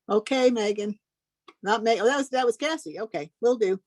Okay, Megan. Not Megan. Oh, that was Cassie. Okay, will do.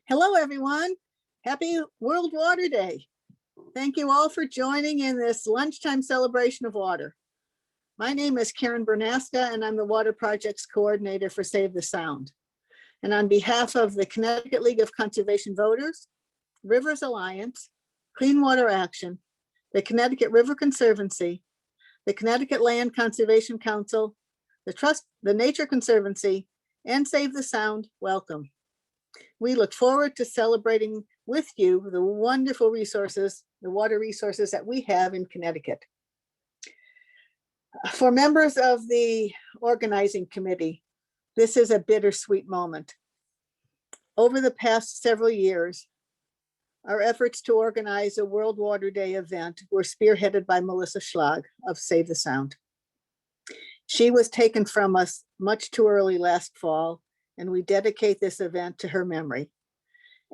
Hello, everyone. Happy World Water Day. Thank you all for joining in this lunchtime celebration of water. My name is Karen Baranowski, and I'm the Water Projects Coordinator for Save the Sound. And on behalf of the Connecticut League of Conservation Voters, Rivers Alliance, Clean Water Action, the Connecticut River Conservancy, the Connecticut Land Conservation Council, the Nature Conservancy, and Save the Sound, welcome. We look forward to celebrating with you the wonderful resources, the water resources that we have in Connecticut. For members of the organizing committee, this is a bittersweet moment. Over the past several years, our efforts to organize a World Water Day event were spearheaded by Melissa Schlag of Save the Sound. She was taken from us much too early last fall, and we dedicate this event to her memory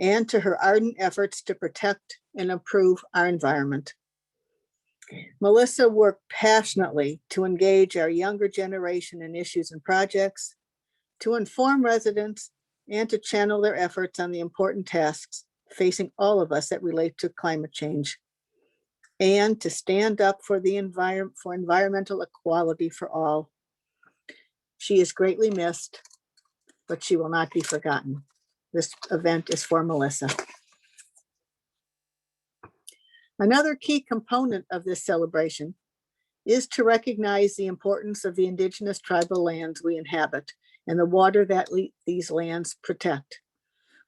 and to her ardent efforts to protect and improve our environment. Melissa worked passionately to engage our younger generation in issues and projects, to inform residents, and to channel their efforts on the important tasks facing all of us that relate to climate change, and to stand up for environmental equality for all. She is greatly missed, but she will not be forgotten. This event is for Melissa. Another key component of this celebration is to recognize the importance of the indigenous tribal lands we inhabit and the water that these lands protect.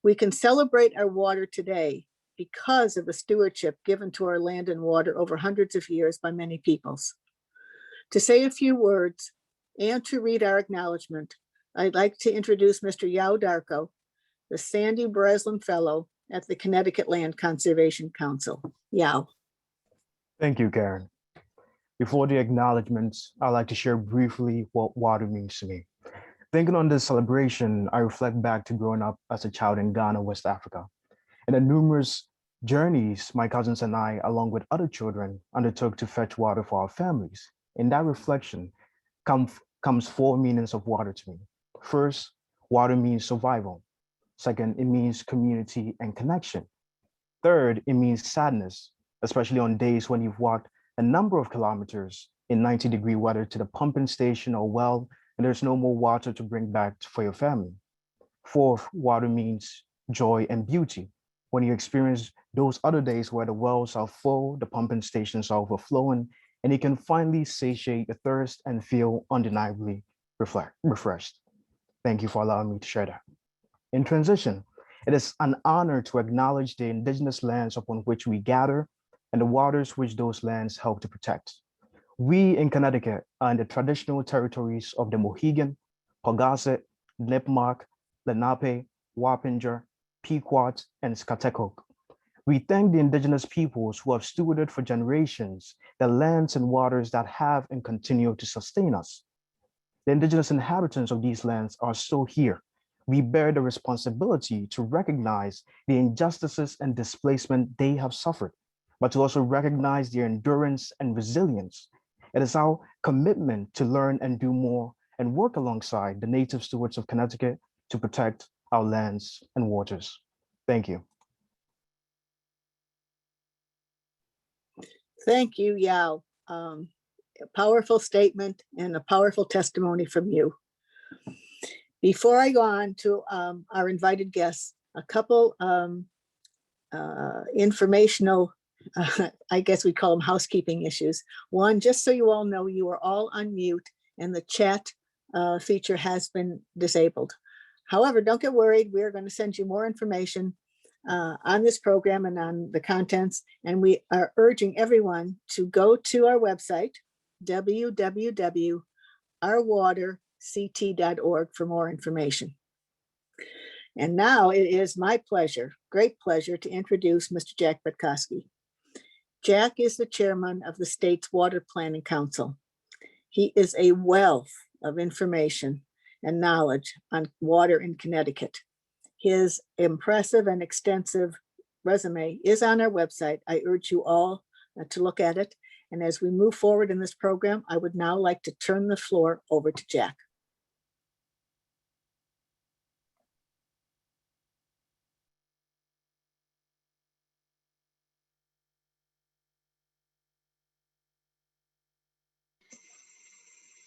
We can celebrate our water today because of the stewardship given to our land and water over hundreds of years by many peoples. To say a few words and to read our acknowledgement, I'd like to introduce Mr. Yao Darko, the Sandy Breslin Fellow at the Connecticut Land Conservation Council. Yao. Thank you, Karen. Before the acknowledgements, I'd like to share briefly what water means to me. Thinking on this celebration, I reflect back to growing up as a child in Ghana, West Africa, and the numerous journeys my cousins and I, along with other children, undertook to fetch water for our families. In that reflection comes four meanings of water to me. First, water means survival. Second, it means community and connection. Third, it means sadness, especially on days when you've walked a number of kilometers in 90-degree weather to the pumping station or well, and there's no more water to bring back for your family. Fourth, water means joy and beauty. When you experience those other days where the wells are full, the pumping stations are overflowing, and he can finally satiate a thirst and feel undeniably refreshed. Thank you for allowing me to share that. In transition, it is an honor to acknowledge the indigenous lands upon which we gather and the waters which those lands help to protect. We in Connecticut are in the traditional territories of the Mohegan, Pawcasset, Nipmuc, Lenape, Wappinger, Pequot, and Scotticoke. We thank the indigenous peoples who have stewarded for generations the lands and waters that have and continue to sustain us. The indigenous inhabitants of these lands are still here. We bear the responsibility to recognize the injustices and displacement they have suffered, but to also recognize their endurance and resilience. It is our commitment to learn and do more and work alongside the native stewards of Connecticut to protect our lands and waters. Thank you. Thank you, Yao. A powerful statement and a powerful testimony from you. Before I go on to our invited guests, a couple informational, I guess we call them housekeeping issues. One, just so you all know, you are all on mute and the chat feature has been disabled. However, don't get worried. We're going to send you more information on this program and on the contents. And we are urging everyone to go to our website, www.ourwaterct.org, for more information. And now it is my pleasure, great pleasure, to introduce Mr. Jack Butkoski. Jack is the chairman of the state's Water Planning Council. He is a wealth of information and knowledge on water in Connecticut. His impressive and extensive resume is on our website. I urge you all to look at it. And as we move forward in this program, I would now like to turn the floor over to Jack.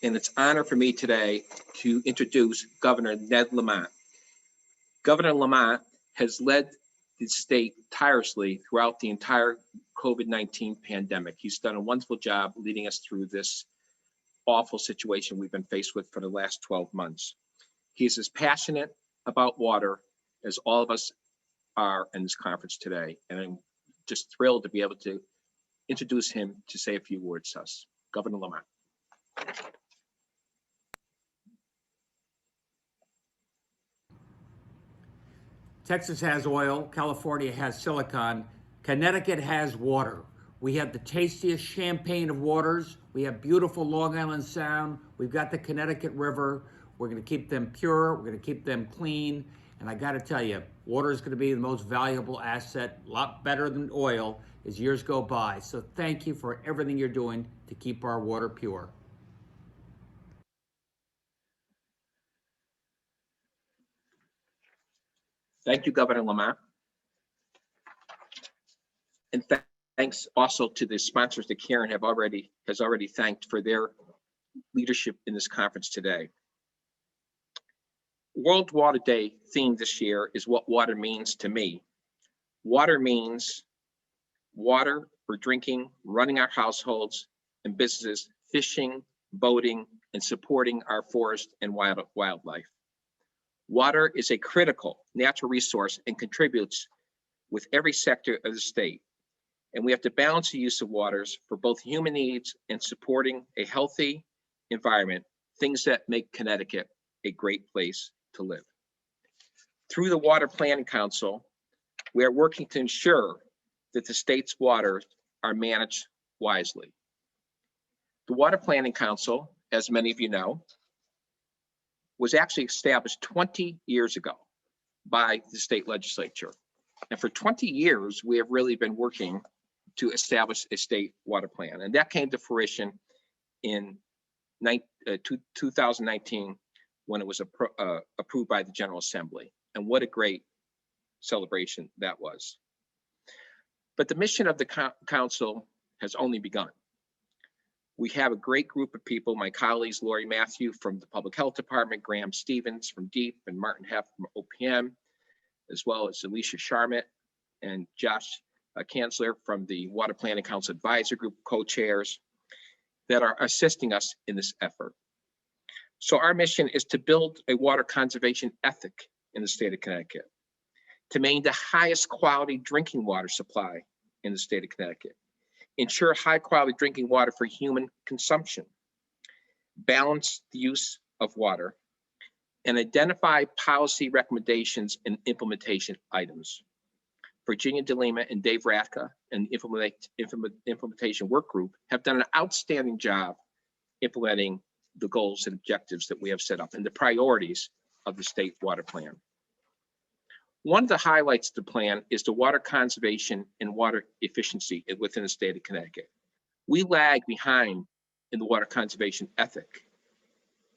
And it's an honor for me today to introduce Governor Ned Lamont. Governor Lamont has led the state tirelessly throughout the entire COVID-19 pandemic. He's done a wonderful job leading us through this awful situation we've been faced with for the last 12 months. He's as passionate about water as all of us are in this conference today. And I'm just thrilled to be able to introduce him to say a few words to us. Governor Lamont. Texas has oil, California has silicon, Connecticut has water. We have the tastiest champagne of waters. We have beautiful Long Island Sound. We've got the Connecticut River. We're gonna keep them pure, we're gonna keep them clean. And I gotta tell you, water is gonna be the most valuable asset, a lot better than oil as years go by. So thank you for everything you're doing to keep our water pure. Thank you, Governor Lamont. And thanks also to the sponsors that Karen has already thanked for their leadership in this conference today. World Water Day theme this year is what water means to me. Water means water for drinking, running our households and businesses, fishing, boating, and supporting our forest and wildlife. Water is a critical natural resource and contributes with every sector of the state. And we have to balance the use of waters for both human needs and supporting a healthy environment, things that make Connecticut a great place to live. Through the Water Planning Council, we are working to ensure that the state's waters are managed wisely. The Water Planning Council, as many of you know, was actually established 20 years ago by the state legislature. And for 20 years, we have really been working to establish a state water plan. And that came to fruition in 2019 when it was approved by the General Assembly. And what a great celebration that was. But the mission of the council has only begun. We have a great group of people, my colleagues, Lori Matthew from the Public Health Department, Graham Stevens from DEEP, and Martin Heff from OPM, as well as Alicia Charmett and Josh Kanzler from the Water Planning Council Advisory Group co-chairs. that are assisting us in this effort. So our mission is to build a water conservation ethic in the state of Connecticut, to maintain the highest quality drinking water supply in the state of Connecticut, ensure high quality drinking water for human consumption, balance the use of water, and identify policy recommendations and implementation items. Virginia DeLima and Dave Ratka and the implementation work group have done an outstanding job implementing the goals and objectives that we have set up and the priorities of the state water plan. One of the highlights of the plan is the water conservation and water efficiency within the state of Connecticut. We lag behind in the water conservation ethic.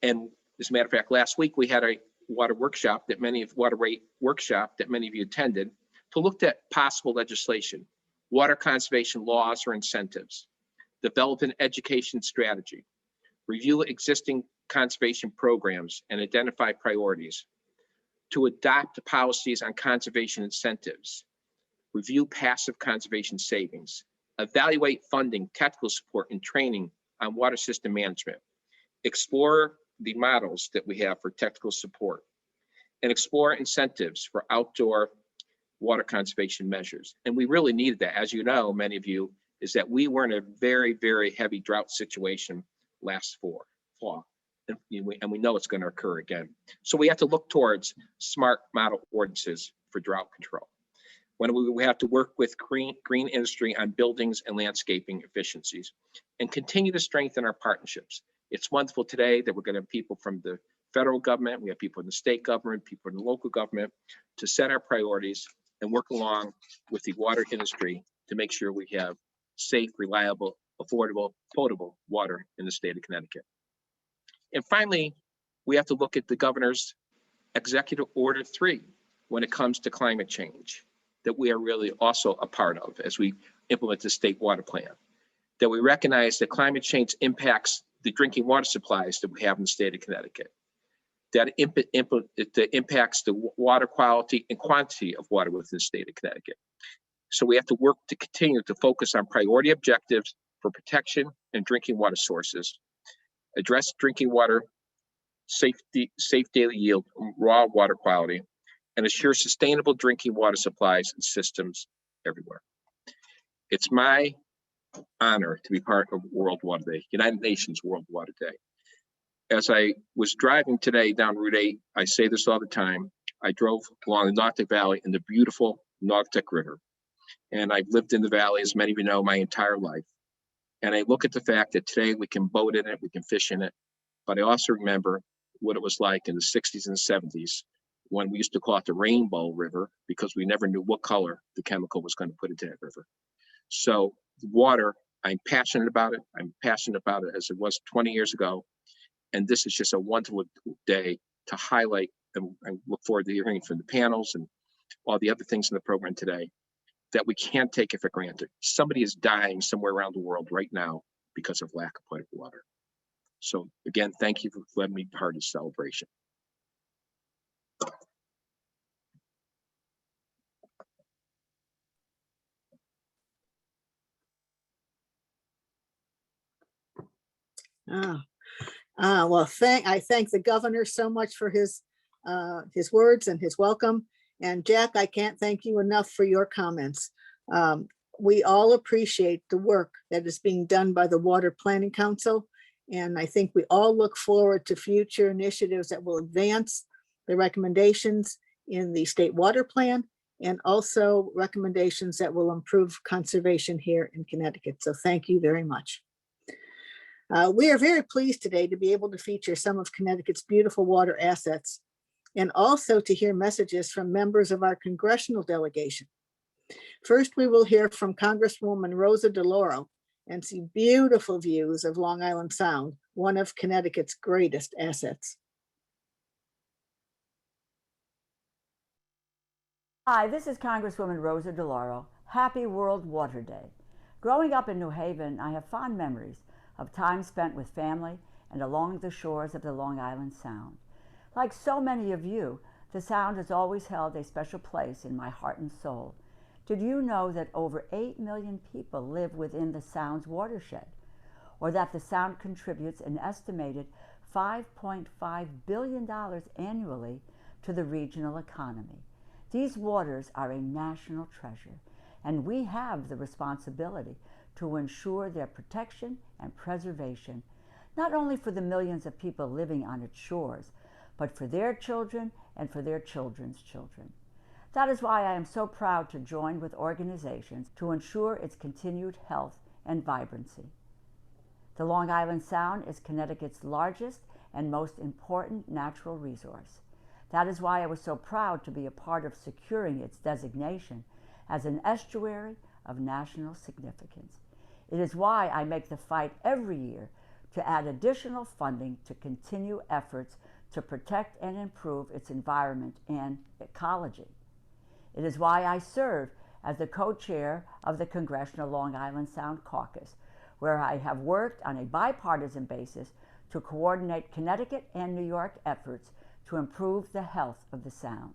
And as a matter of fact, last week we had a water rate workshop that many of you attended to look at possible legislation, water conservation laws or incentives, develop an education strategy, review existing conservation programs and identify priorities, to adopt policies on conservation incentives, review passive conservation savings, evaluate funding, technical support, and training on water system management, explore the models that we have for technical support, and explore incentives for outdoor water conservation measures. And we really needed that. As you know, many of you, is that we were in a very, very heavy drought situation last fall. And we know it's going to occur again. So we have to look towards smart model ordinances for drought control. When we have to work with green industry on buildings and landscaping efficiencies and continue to strengthen our partnerships. It's wonderful today that we're going to have people from the federal government, we have people in the state government, people in the local government to set our priorities and work along with the water industry to make sure we have safe, reliable, affordable, potable water in the state of Connecticut. And finally, we have to look at the governor's Executive Order 3 when it comes to climate change, that we are really also a part of as we implement the state water plan, that we recognize that climate change impacts the drinking water supplies that we have in the state of Connecticut, that impacts the water quality and quantity of water within the state of Connecticut. So we have to work to continue to focus on priority objectives for protection and drinking water sources, address drinking water safety, safe daily yield, raw water quality, and assure sustainable drinking water supplies and systems everywhere. It's my honor to be part of World Water Day, United Nations World Water Day. As I was driving today down Route 8, I say this all the time, I drove along the Naugatuck Valley in the beautiful Naugatuck River. And I've lived in the valley, as many of you know, my entire life. And I look at the fact that today we can boat in it, we can fish in it, but I also remember what it was like in the 60s and 70s when we used to call it the Rainbow River because we never knew what color the chemical was going to put into that river. So water, I'm passionate about it. I'm passionate about it as it was 20 years ago. And this is just a wonderful day to highlight, and I look forward to hearing from the panels and all the other things in the program today, that we can't take it for granted. Somebody is dying somewhere around the world right now because of lack of potable water. So again, thank you for letting me be part of the celebration. Well, I thank the governor so much for his words and his welcome. And Jack, I can't thank you enough for your comments. We all appreciate the work that is being done by the Water Planning Council. And I think we all look forward to future initiatives that will advance the recommendations in the state water plan and also recommendations that will improve conservation here in Connecticut. So thank you very much. We are very pleased today to be able to feature some of Connecticut's beautiful water assets and also to hear messages from members of our congressional delegation. First, we will hear from Congresswoman Rosa DeLauro and see beautiful views of Long Island Sound, one of Connecticut's greatest assets. Hi, this is Congresswoman Rosa DeLauro. Happy World Water Day. Growing up in New Haven, I have fond memories of time spent with family and along the shores of the Long Island Sound. Like so many of you, the Sound has always held a special place in my heart and soul. Did you know that over 8 million people live within the Sound's watershed? or that the Sound contributes an estimated $5.5 billion annually to the regional economy. These waters are a national treasure, and we have the responsibility to ensure their protection and preservation, not only for the millions of people living on its shores, but for their children and for their children's children. That is why I am so proud to join with organizations to ensure its continued health and vibrancy. The Long Island Sound is Connecticut's largest and most important natural resource. That is why I was so proud to be a part of securing its designation as an estuary of national significance. It is why I make the fight every year to add additional funding to continue efforts to protect and improve its environment and ecology. It is why I serve as the co-chair of the Congressional Long Island Sound Caucus, where I have worked on a bipartisan basis to coordinate Connecticut and New York efforts to improve the health of the Sound.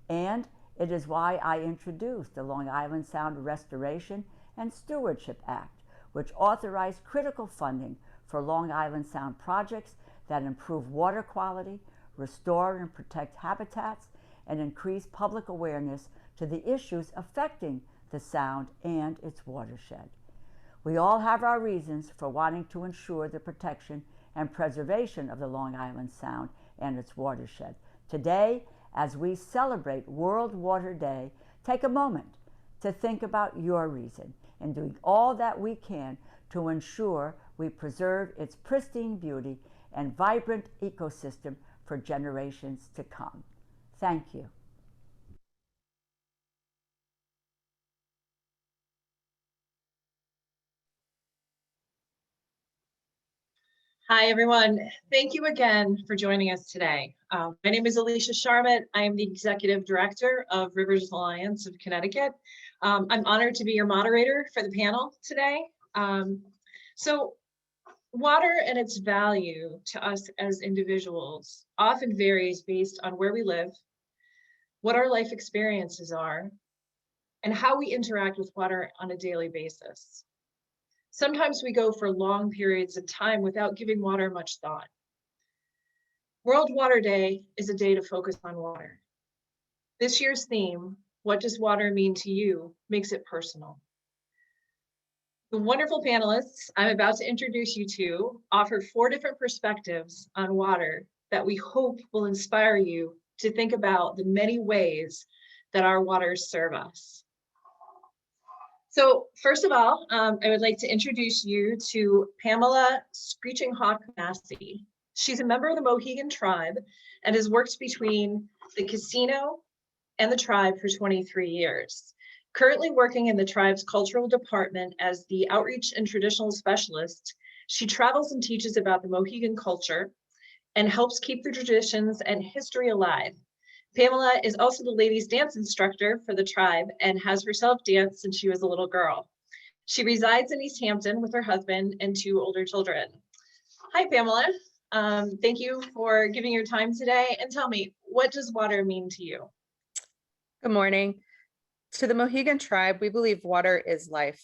And it is why I introduced the Long Island Sound Restoration and Stewardship Act, which authorized critical funding for Long Island Sound projects that improve water quality, restore and protect habitats, and increase public awareness to the issues affecting the Sound and its watershed. We all have our reasons for wanting to ensure the protection and preservation of the Long Island Sound and its watershed. Today, as we celebrate World Water Day, take a moment to think about your reason in doing all that we can to ensure we preserve its pristine beauty and vibrant ecosystem for generations to come. Thank you. Hi, everyone. Thank you again for joining us today. My name is Alicia Sharmat. I am the Executive Director of Rivers Alliance of Connecticut. I'm honored to be your moderator for the panel today. So water and its value to us as individuals often varies based on where we live, what our life experiences are, and how we interact with water on a daily basis. Sometimes we go for long periods of time without giving water much thought. World Water Day is a day to focus on water. This year's theme, What Does Water Mean to You?, makes it personal. The wonderful panelists I'm about to introduce you to offer 4 different perspectives on water that we hope will inspire you to think about the many ways that our waters serve us. So first of all, I would like to introduce you to Pamela Screeching Hawk Massey. She's a member of the Mohegan tribe and has worked between the casino and the tribe for 23 years. Currently working in the tribe's cultural department as the outreach and traditional specialist, she travels and teaches about the Mohegan culture and helps keep the traditions and history alive. Pamela is also the ladies dance instructor for the tribe and has herself danced since she was a little girl. She resides in East Hampton with her husband and 2 older children. Hi, Pamela. Thank you for giving your time today. And tell me, what does water mean to you? Good morning. To the Mohegan tribe, we believe water is life.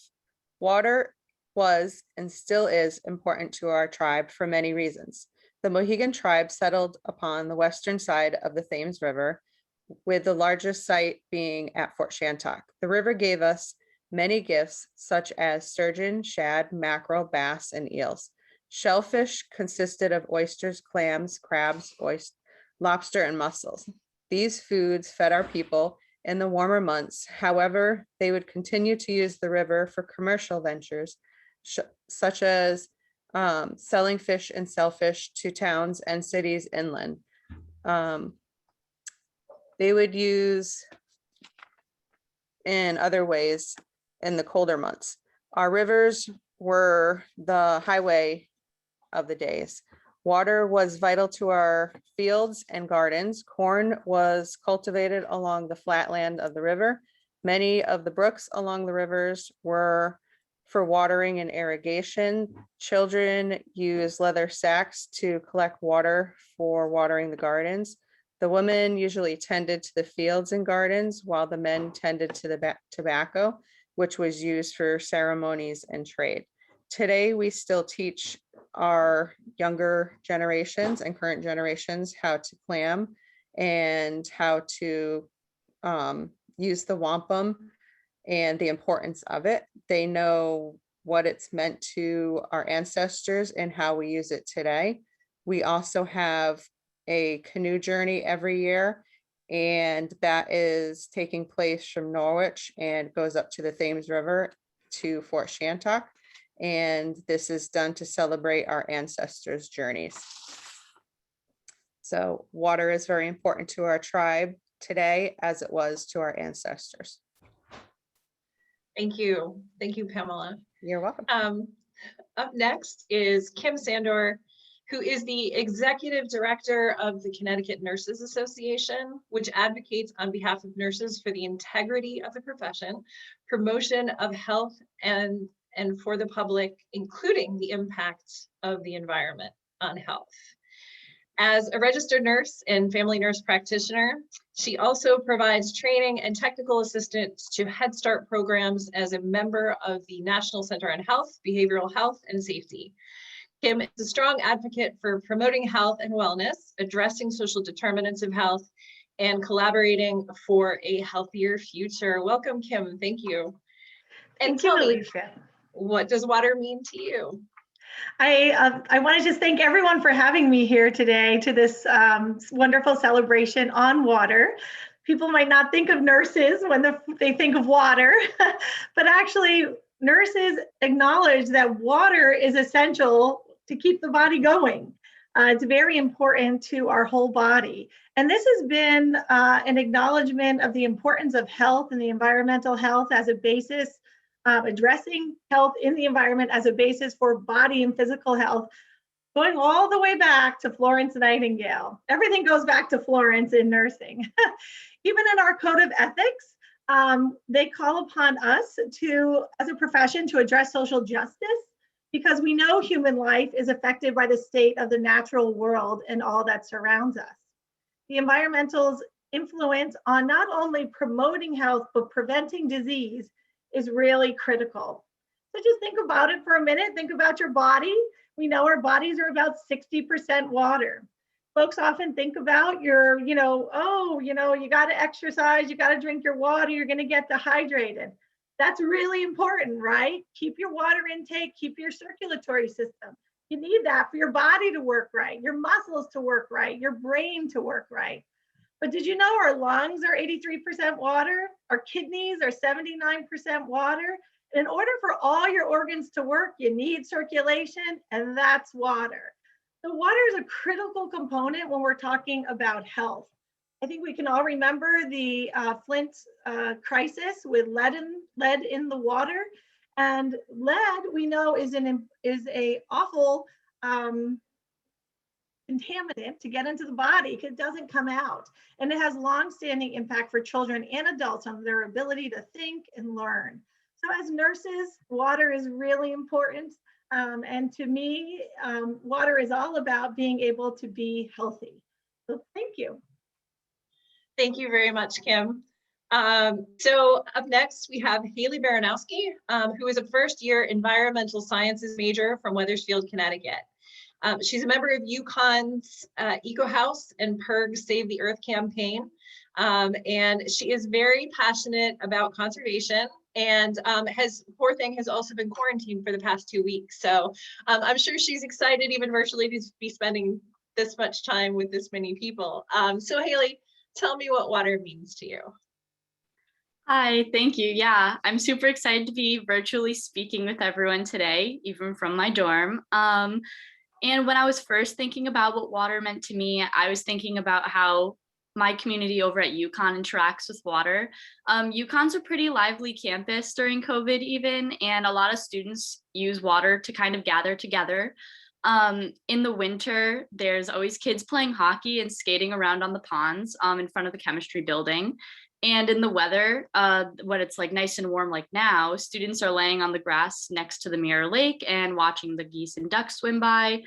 Water was and still is important to our tribe for many reasons. The Mohegan tribe settled upon the western side of the Thames River, with the largest site being at Fort Shantok. The river gave us many gifts, such as sturgeon, shad, mackerel, bass, and eels. Shellfish consisted of oysters, clams, crabs, lobster, and mussels. These foods fed our people in the warmer months. However, they would continue to use the river for commercial ventures, such as selling fish and shellfish to towns and cities inland. They would use in other ways in the colder months. Our rivers were the highway of the days. Water was vital to our fields and gardens. Corn was cultivated along the flat land of the river. Many of the brooks along the rivers were for watering and irrigation. Children used leather sacks to collect water for watering the gardens. The women usually tended to the fields and gardens, while the men tended to the tobacco, which was used for ceremonies and trade. today we still teach our younger generations and current generations how to clam and how to use the wampum and the importance of it. They know what it's meant to our ancestors and how we use it today. We also have a canoe journey every year, and that is taking place from Norwich and goes up to the Thames River to Fort Shantok. And this is done to celebrate our ancestors' journeys. So water is very important to our tribe today, as it was to our ancestors. Thank you. Thank you, Pamela. You're welcome. Up next is Kim Sandor, who is the Executive Director of the Connecticut Nurses Association, which advocates on behalf of nurses for the integrity of the profession, promotion of health, and for the public, including the impact of the environment on health. As a registered nurse and family nurse practitioner, she also provides training and technical assistance to Head Start programs as a member of the National Center on Health, Behavioral Health, and Safety. Kim is a strong advocate for promoting health and wellness, addressing social determinants of health, and collaborating for a healthier future. Welcome, Kim. Thank you. And tell me, Alicia. what does water mean to you? I want to just thank everyone for having me here today to this wonderful celebration on water. People might not think of nurses when they think of water, but actually nurses acknowledge that water is essential to keep the body going. It's very important to our whole body. And this has been an acknowledgement of the importance of health and the environmental health as a basis, addressing health in the environment as a basis for body and physical health, going all the way back to Florence Nightingale. Everything goes back to Florence in nursing. Even in our code of ethics, they call upon us to, as a profession, to address social justice, because we know human life is affected by the state of the natural world and all that surrounds us. The environmental's influence on not only promoting health, but preventing disease is really critical. So just think about it for a minute. Think about your body. We know our bodies are about 60% water. Folks often think about your, you got to exercise, you got to drink your water, you're going to get dehydrated. That's really important, right? Keep your water intake, keep your circulatory system. You need that for your body to work right, your muscles to work right, your brain to work right. But did you know our lungs are 83% water? Our kidneys are 79% water. And in order for all your organs to work, you need circulation, and that's water. So water is a critical component when we're talking about health. I think we can all remember the Flint crisis with lead in the water. And lead, we know, is a awful contaminant to get into the body because it doesn't come out. And it has long-standing impact for children and adults on their ability to think and learn. So as nurses, water is really important. And to me, water is all about being able to be healthy. So thank you. Thank you very much, Kim. So up next, we have Haley Baranowski, who is a first-year environmental sciences major from Wethersfield, Connecticut. She's a member of UConn's Eco House and PERG Save the Earth campaign. And she is very passionate about conservation and poor thing, has also been quarantined for the past 2 weeks. So I'm sure she's excited even virtually to be spending this much time with this many people. So Haley, tell me what water means to you. Hi, thank you. Yeah, I'm super excited to be virtually speaking with everyone today, even from my dorm. And when I was first thinking about what water meant to me, I was thinking about how my community over at UConn interacts with water. UConn's a pretty lively campus during COVID even, and a lot of students use water to kind of gather together. In the winter, there's always kids playing hockey and skating around on the ponds in front of the chemistry building. And in the weather, when it's like nice and warm like now, students are laying on the grass next to the Mirror Lake and watching the geese and ducks swim by.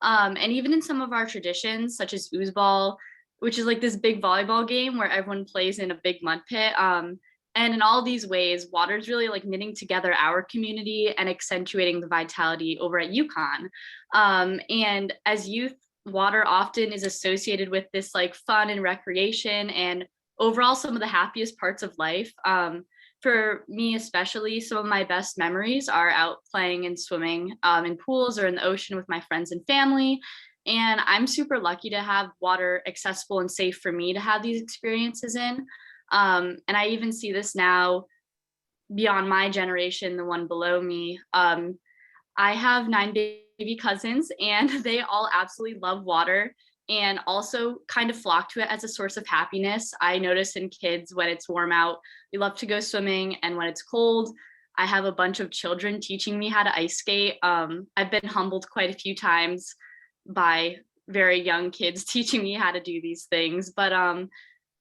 And even in some of our traditions, such as foosball, which is like this big volleyball game where everyone plays in a big mud pit, And in all these ways, water is really like knitting together our community and accentuating the vitality over at UConn. And as youth, water often is associated with this like fun and recreation and overall some of the happiest parts of life. For me especially, some of my best memories are out playing and swimming in pools or in the ocean with my friends and family. And I'm super lucky to have water accessible and safe for me to have these experiences in. And I even see this now beyond my generation, the one below me. I have 9 baby cousins and they all absolutely love water and also kind of flock to it as a source of happiness. I notice in kids when it's warm out, we love to go swimming, and when it's cold, I have a bunch of children teaching me how to ice skate. I've been humbled quite a few times by very young kids teaching me how to do these things, but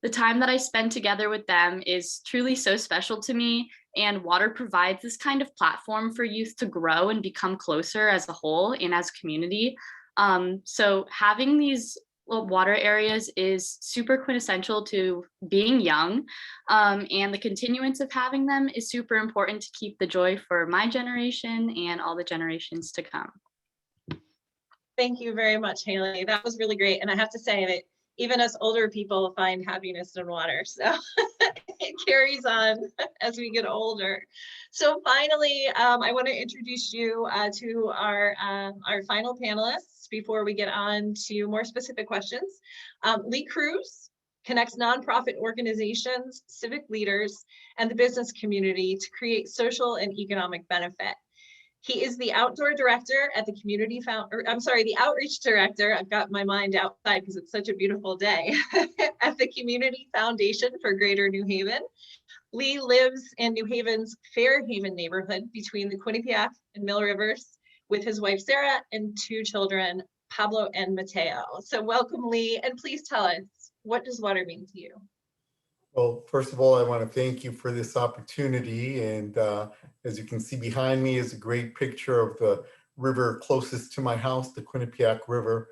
the time that I spend together with them is truly so special to me, and water provides this kind of platform for youth to grow and become closer as a whole and as a community. So having these water areas is super quintessential to being young, and the continuance of having them is super important to keep the joy for my generation and all the generations to come. Thank you very much, Haley. That was really great. And I have to say that even us older people find happiness in water. So it carries on as we get older. So finally, I want to introduce you to our final panelists before we get on to more specific questions. Lee Cruz connects nonprofit organizations, civic leaders, and the business community to create social and economic benefit. He is the outdoor director at the the outreach director. I've got my mind outside because it's such a beautiful day at the Community Foundation for Greater New Haven. Lee lives in New Haven's Fairhaven neighborhood between the Quinnipiac and Mill Rivers with his wife, Sarah, and 2 children, Pablo and Mateo. So welcome, Lee, and please tell us, what does water mean to you? Well, first of all, I want to thank you for this opportunity. And as you can see behind me is a great picture of the river closest to my house, the Quinnipiac River.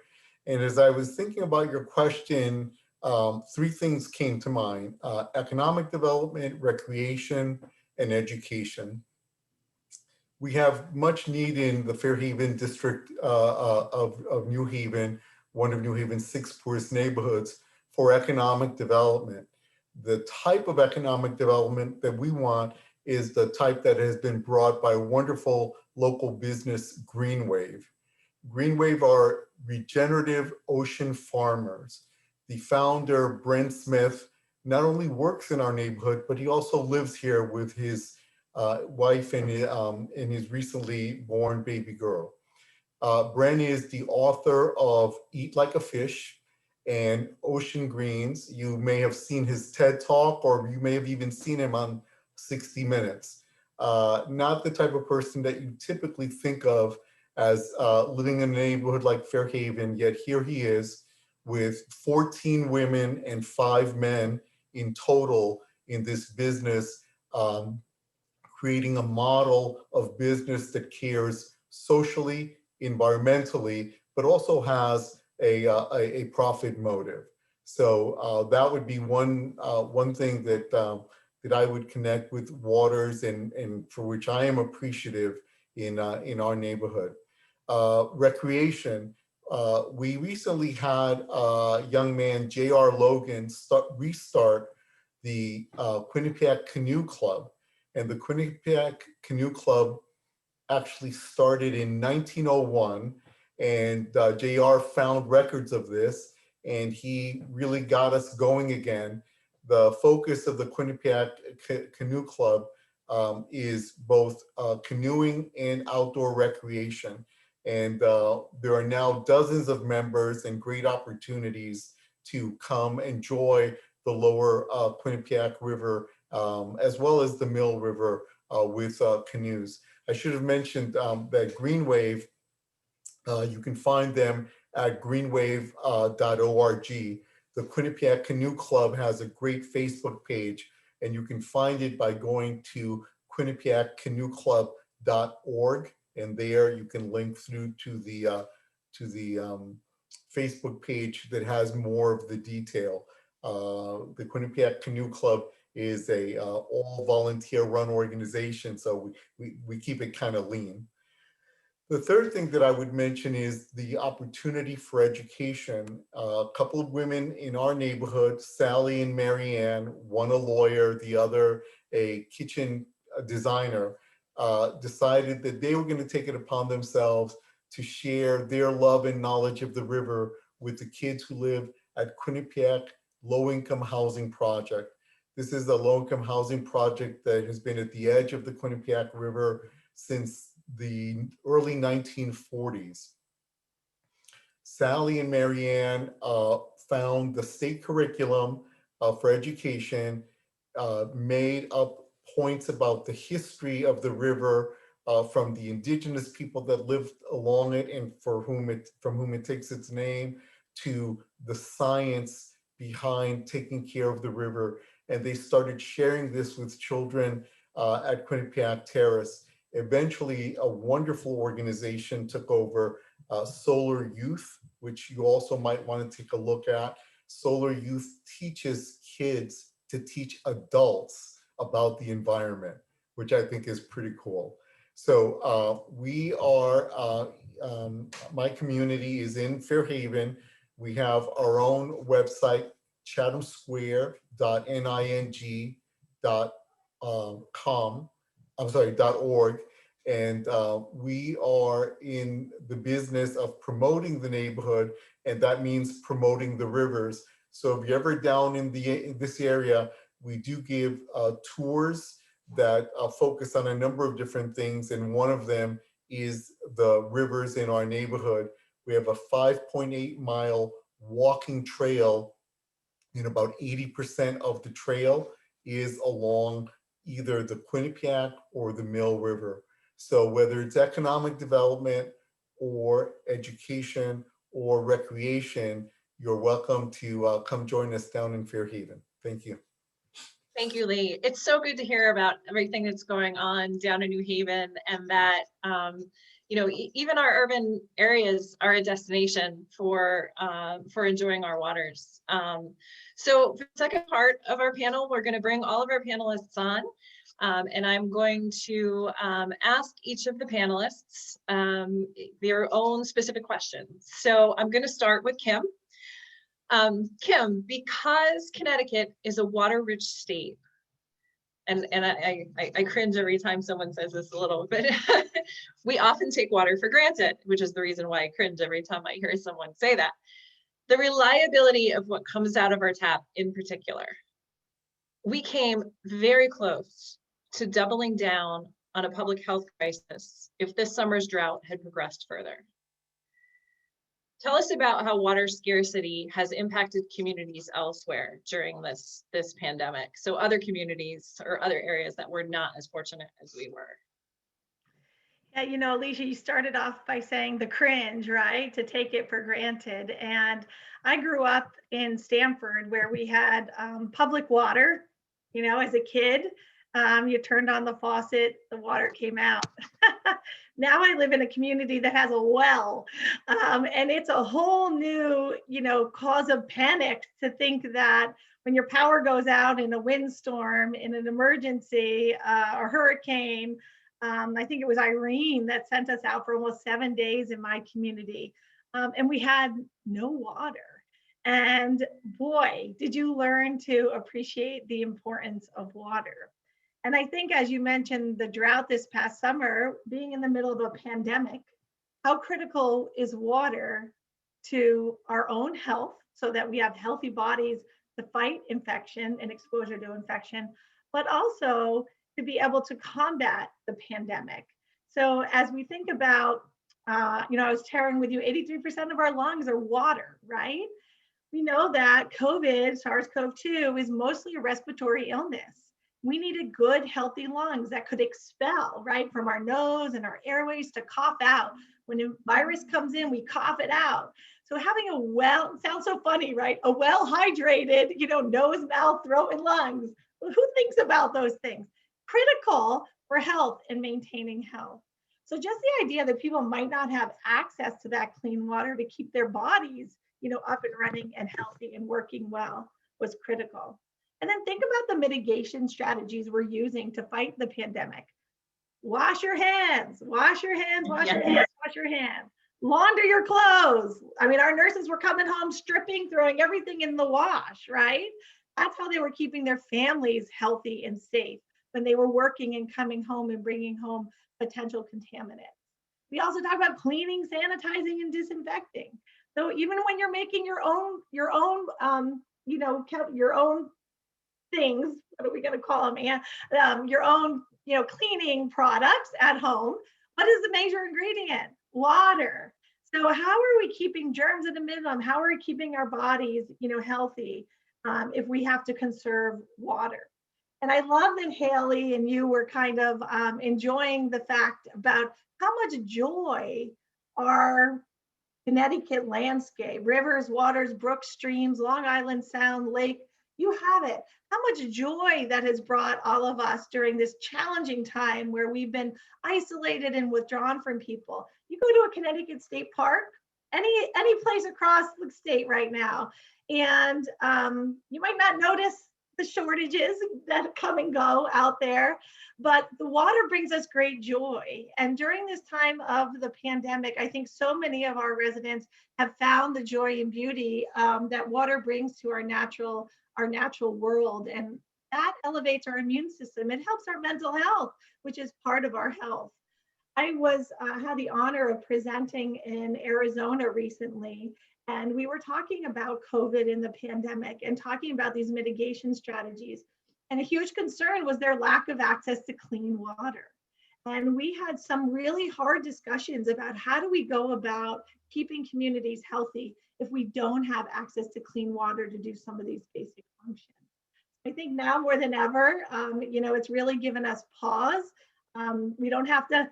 And as I was thinking about your question, 3 things came to mind: economic development, recreation, and education. We have much need in the Fairhaven district of New Haven, one of New Haven's 6 poorest neighborhoods, for economic development. The type of economic development that we want is the type that has been brought by a wonderful local business, Greenwave. Greenwave are regenerative ocean farmers. The founder, Brent Smith, not only works in our neighborhood, but he also lives here with his wife and his recently born baby girl. Brent is the author of Eat Like a Fish and Ocean Greens. You may have seen his TED Talk, or you may have even seen him on 60 Minutes. Not the type of person that you typically think of as living in a neighborhood like Fairhaven, yet here he is with 14 women and 5 men in total in this business, creating a model of business that cares socially, environmentally, but also has a profit motive. So that would be one thing that I would connect with Waters, and for which I am appreciative in our neighborhood. Recreation. We recently had a young man, J.R. Logan, restart the Quinnipiac Canoe Club. And the Quinnipiac Canoe Club actually started in 1901. And JR found records of this, and he really got us going again. The focus of the Quinnipiac Canoe Club is both canoeing and outdoor recreation. And there are now dozens of members and great opportunities to come enjoy the lower Quinnipiac River, as well as the Mill River with canoes. I should have mentioned that Greenwave, you can find them at greenwave.org. The Quinnipiac Canoe Club has a great Facebook page, and you can find it by going to quinnipiaccanoeclub.org, and there you can link through to the Facebook page that has more of the detail. The Quinnipiac Canoe Club is a all volunteer run organization. So we keep it kind of lean. The third thing that I would mention is the opportunity for education. A couple of women in our neighborhood, Sally and Marianne, one a lawyer, the other a kitchen designer, decided that they were going to take it upon themselves to share their love and knowledge of the river with the kids who live at Quinnipiac Low-Income Housing Project. This is a low-income housing project that has been at the edge of the Quinnipiac River since the early 1940s. Sally and Marianne found the state curriculum for education, made up points about the history of the river from the indigenous people that lived along it and from whom it takes its name, to the science behind taking care of the river. And they started sharing this with children at Quinnipiac Terrace. Eventually, a wonderful organization took over, Solar Youth, which you also might want to take a look at. Solar Youth teaches kids to teach adults about the environment, which I think is pretty cool. So we are, my community is in Fairhaven. We have our own website, chathamsquare.ning.org. And we are in the business of promoting the neighborhood, and that means promoting the rivers. So if you're ever down in this area, we do give tours that focus on a number of different things, and one of them is the rivers in our neighborhood. We have a 5.8-mile walking trail, and about 80% of the trail is along either the Quinnipiac or the Mill River. So whether it's economic development or education or recreation, you're welcome to come join us down in Fairhaven. Thank you. Thank you, Lee. It's so good to hear about everything that's going on down in New Haven, and that even our urban areas are a destination for enjoying our waters. So for the second part of our panel, we're going to bring all of our panelists on, and I'm going to ask each of the panelists their own specific questions. So I'm going to start with Kim. Kim, because Connecticut is a water-rich state, and I cringe every time someone says this a little bit, we often take water for granted, which is the reason why I cringe every time I hear someone say that. The reliability of what comes out of our tap in particular. We came very close to doubling down on a public health crisis if this summer's drought had progressed further. Tell us about how water scarcity has impacted communities elsewhere during this pandemic. So other communities or other areas that were not as fortunate as we were. Yeah, Alicia, you started off by saying the cringe, right? To take it for granted. And I grew up in Stamford where we had public water, as a kid. You turned on the faucet, the water came out. Now I live in a community that has a well, and it's a whole new, cause of panic to think that when your power goes out in a windstorm, in an emergency, a hurricane, I think it was Irene that sent us out for almost 7 days in my community, and we had no water. And boy, did you learn to appreciate the importance of water. And I think, as you mentioned, the drought this past summer, being in the middle of a pandemic, how critical is water to our own health so that we have healthy bodies to fight infection and exposure to infection, but also to be able to combat the pandemic. So as we think about, I was sharing with you, 83% of our lungs are water, right? We know that COVID, SARS-CoV-2, is mostly a respiratory illness. We needed good, healthy lungs that could expel, right, from our nose and our airways to cough out. When a virus comes in, we cough it out. So having it sounds so funny, right? A well-hydrated, nose, mouth, throat, and lungs. Who thinks about those things? Critical for health and maintaining health. So just the idea that people might not have access to that clean water to keep their bodies, up and running and healthy and working well was critical. And then think about the mitigation strategies we're using to fight the pandemic. Wash your hands, wash your hands, wash your hands, wash your hands. Launder your clothes. I mean, our nurses were coming home stripping, throwing everything in the wash, right? That's how they were keeping their families healthy and safe when they were working and coming home and bringing home potential contaminants. We also talk about cleaning, sanitizing, and disinfecting. So even when you're making your own, your own things, what are we going to call them? Your own, cleaning products at home. What is the major ingredient? Water. So how are we keeping germs at a minimum? How are we keeping our bodies, healthy if we have to conserve water? And I love that Haley and you were kind of enjoying the fact about how much joy our Connecticut landscape, rivers, waters, brooks, streams, Long Island Sound, lake, you have it. How much joy that has brought all of us during this challenging time where we've been isolated and withdrawn from people. You go to a Connecticut state park, any place across the state right now, and you might not notice the shortages that come and go out there, but the water brings us great joy. And during this time of the pandemic, I think so many of our residents have found the joy and beauty that water brings to our natural world, and that elevates our immune system. It helps our mental health, which is part of our health. I had the honor of presenting in Arizona recently, and we were talking about COVID and the pandemic and talking about these mitigation strategies. And a huge concern was their lack of access to clean water. And we had some really hard discussions about how do we go about keeping communities healthy if we don't have access to clean water to do some of these basic functions. I think now more than ever, it's really given us pause. We don't have to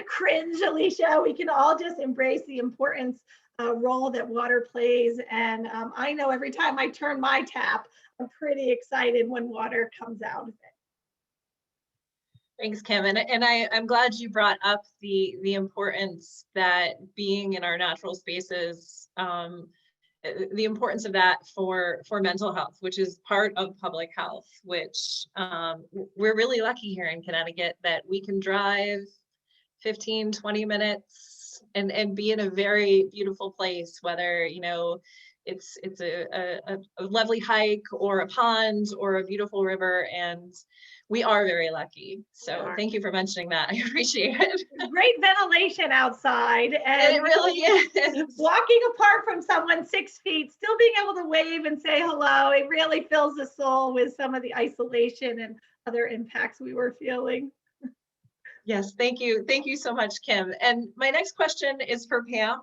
cringe, Alicia. We can all just embrace the importance role that water plays. And I know every time I turn my tap, I'm pretty excited when water comes out of it. Thanks, Kim. And I'm glad you brought up the importance that being in our natural spaces, the importance of that for mental health, which is part of public health, which we're really lucky here in Connecticut that we can drive 15, 20 minutes and be in a very beautiful place, whether, it's a lovely hike or a pond or a beautiful river, and we are very lucky. So thank you for mentioning that. I appreciate it. Great ventilation outside, and it really is. Walking apart from someone 6 feet, still being able to wave and say hello, it really fills the soul with some of the isolation and other impacts we were feeling. Yes, thank you. Thank you so much, Kim. And my next question is for Pam.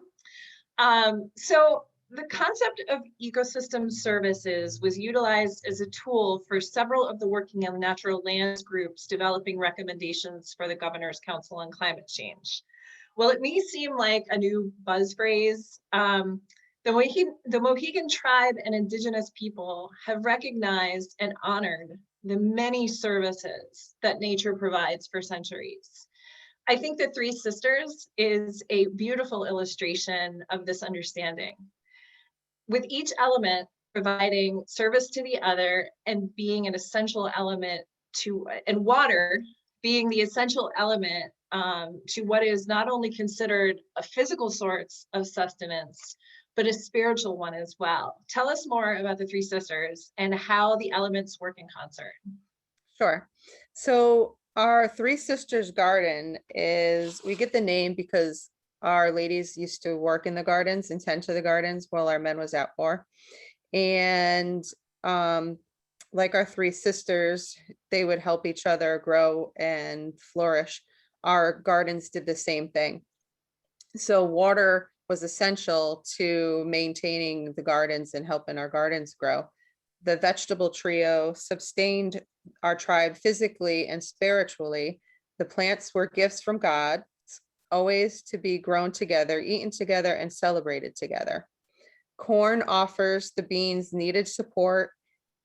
So the concept of ecosystem services was utilized as a tool for several of the Working on Natural Lands groups developing recommendations for the Governor's Council on Climate Change. Well, it may seem like a new buzz phrase. The Mohegan tribe and Indigenous people have recognized and honored the many services that nature provides for centuries. I think the Three Sisters is a beautiful illustration of this understanding, with each element providing service to the other and being an essential element and water being the essential element to what is not only considered a physical source of sustenance, but a spiritual one as well. Tell us more about the Three Sisters and how the elements work in concert. Sure. So our Three Sisters garden we get the name because our ladies used to work in the gardens and tend to the gardens while our men was at war. And like our Three Sisters, they would help each other grow and flourish. Our gardens did the same thing. So water was essential to maintaining the gardens and helping our gardens grow. The vegetable trio sustained our tribe physically and spiritually. The plants were gifts from God, always to be grown together, eaten together, and celebrated together. Corn offers the beans needed support.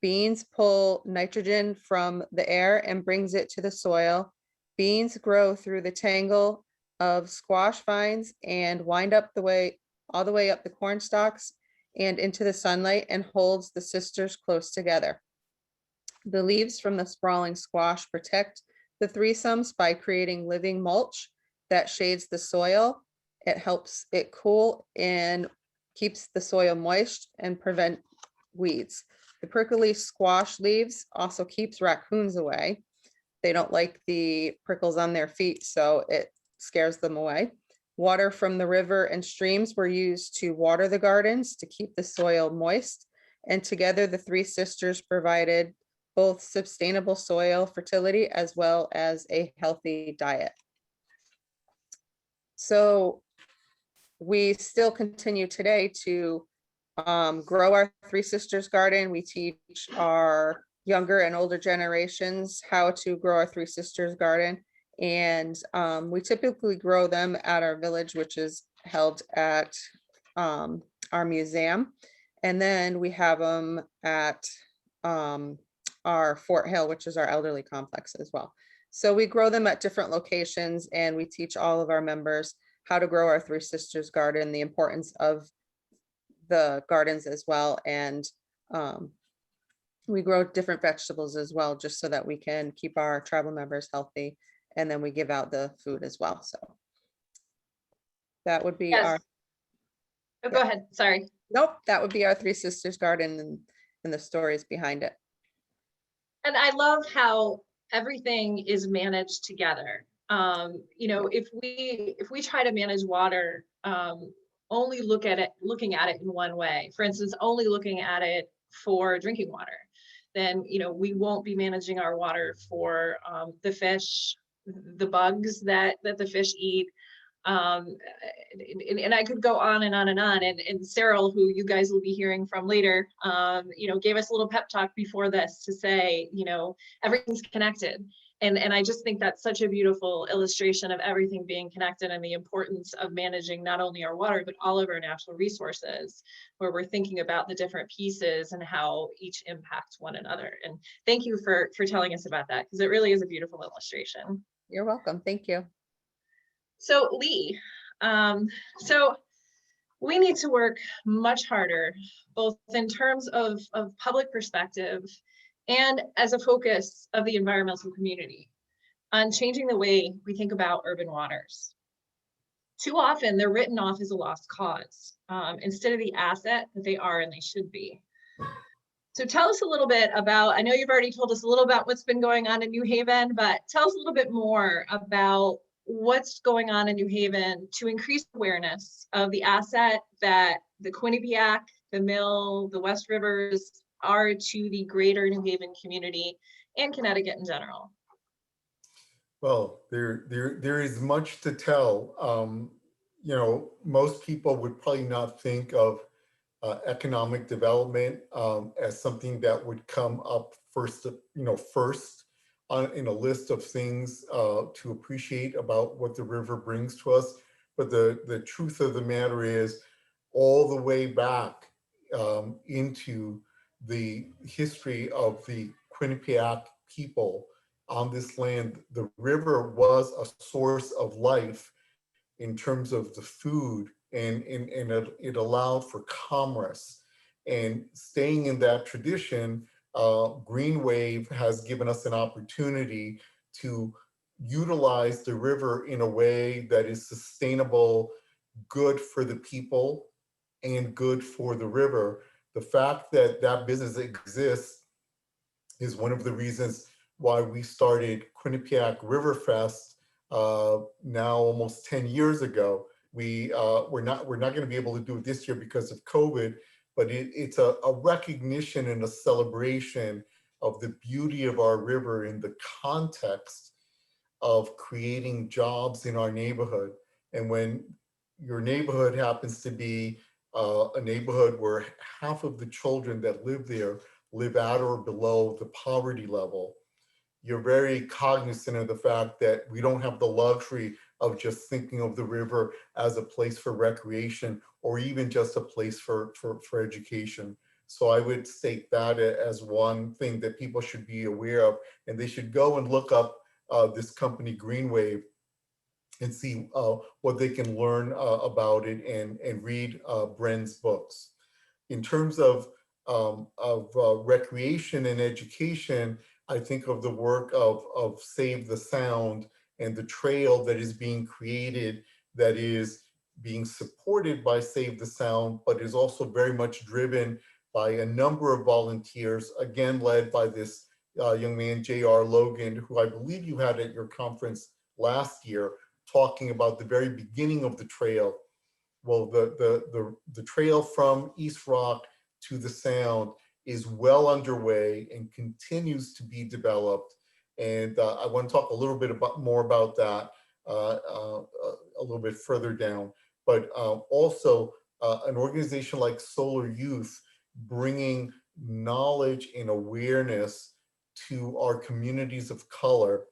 Beans pull nitrogen from the air and brings it to the soil. Beans grow through the tangle of squash vines and wind up all the way up the corn stalks and into the sunlight and holds the sisters close together. The leaves from the sprawling squash protect the threesomes by creating living mulch that shades the soil. It helps it cool and keeps the soil moist and prevent weeds. The prickly squash leaves also keeps raccoons away. They don't like the prickles on their feet, so it scares them away. Water from the river and streams were used to water the gardens to keep the soil moist. And together, the three sisters provided both sustainable soil fertility as well as a healthy diet. So we still continue today to grow our Three Sisters garden. We teach our younger and older generations how to grow our Three Sisters garden. And we typically grow them at our village, which is held at our museum. And then we have them at our Fort Hill, which is our elderly complex as well. So we grow them at different locations, and we teach all of our members how to grow our Three Sisters garden, the importance of the gardens as well. And we grow different vegetables as well, just so that we can keep our tribal members healthy. And then we give out the food as well. So that would be Yes. our, Oh, go ahead. Sorry. nope, that would be our Three Sisters garden and the stories behind it. And I love how everything is managed together. You know, if we try to manage water, only looking at it in one way, for instance, only looking at it for drinking water, then, you know, we won't be managing our water for the fish, the bugs that the fish eat. And I could go on and on and on. And Cyril, who you guys will be hearing from later, you know, gave us a little pep talk before this to say, you know, everything's connected. And I just think that's such a beautiful illustration of everything being connected and the importance of managing not only our water, but all of our natural resources, where we're thinking about the different pieces and how each impacts one another. And thank you for telling us about that, because it really is a beautiful illustration. You're welcome. Thank you. So Lee, so we need to work much harder, both in terms of public perspective and as a focus of the environmental community, on changing the way we think about urban waters. Too often they're written off as a lost cause, instead of the asset that they are and they should be. So tell us a little bit about, I know you've already told us a little about what's been going on in New Haven, but tell us a little bit more about what's going on in New Haven to increase awareness of the asset that the Quinnipiac, the mill, the West Rivers are to the greater New Haven community and Connecticut in general. Well, there is much to tell. You know, most people would probably not think of economic development as something that would come up first, first in a list of things to appreciate about what the river brings to us. But the truth of the matter is, all the way back into the history of the Quinnipiac people on this land, the river was a source of life in terms of the food, and it allowed for commerce. And staying in that tradition, Green Wave has given us an opportunity to utilize the river in a way that is sustainable, good for the people, and good for the river. The fact that that business exists is one of the reasons why we started Quinnipiac Riverfest now almost 10 years ago. We're not going to be able to do it this year because of COVID, but it's a recognition and a celebration of the beauty of our river in the context of creating jobs in our neighborhood. And when your neighborhood happens to be a neighborhood where half of the children that live there live at or below the poverty level, you're very cognizant of the fact that we don't have the luxury of just thinking of the river as a place for recreation or even just a place for education. So I would state that as one thing that people should be aware of, and they should go and look up this company Green Wave and see what they can learn about it and read Bren's books. In terms of recreation and education, I think of the work of Save the Sound and the trail that is being created, that is being supported by Save the Sound, but is also very much driven by a number of volunteers, again, led by this young man, J.R. Logan, who I believe you had at your conference last year, talking about the very beginning of the trail. Well, the trail from East Rock to the Sound is well underway and continues to be developed. And I want to talk a little bit more about that a little bit further down. But also an organization like Solar Youth bringing knowledge and awareness to our communities of color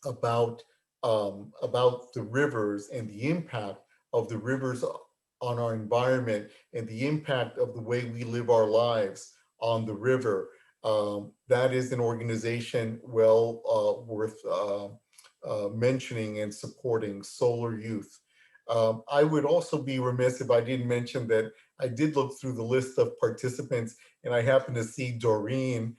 about the rivers and the impact of the rivers on our environment and the impact of the way we live our lives on the river. That is an organization well worth mentioning and supporting, Solar Youth. I would also be remiss if I didn't mention that I did look through the list of participants, and I happen to see Doreen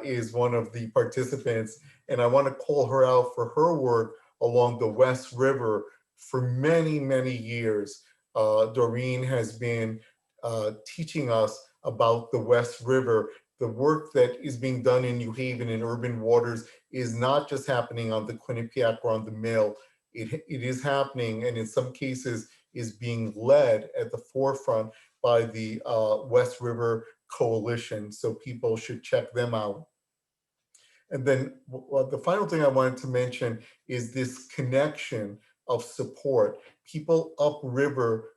is one of the participants, and I want to call her out for her work along the West River for many, many years. Doreen has been teaching us about the West River. The work that is being done in New Haven and urban waters is not just happening on the Quinnipiac or on the Mill. It is happening, and in some cases is being led at the forefront by the West River Coalition. So people should check them out. And then the final thing I wanted to mention is this connection of support. People upriver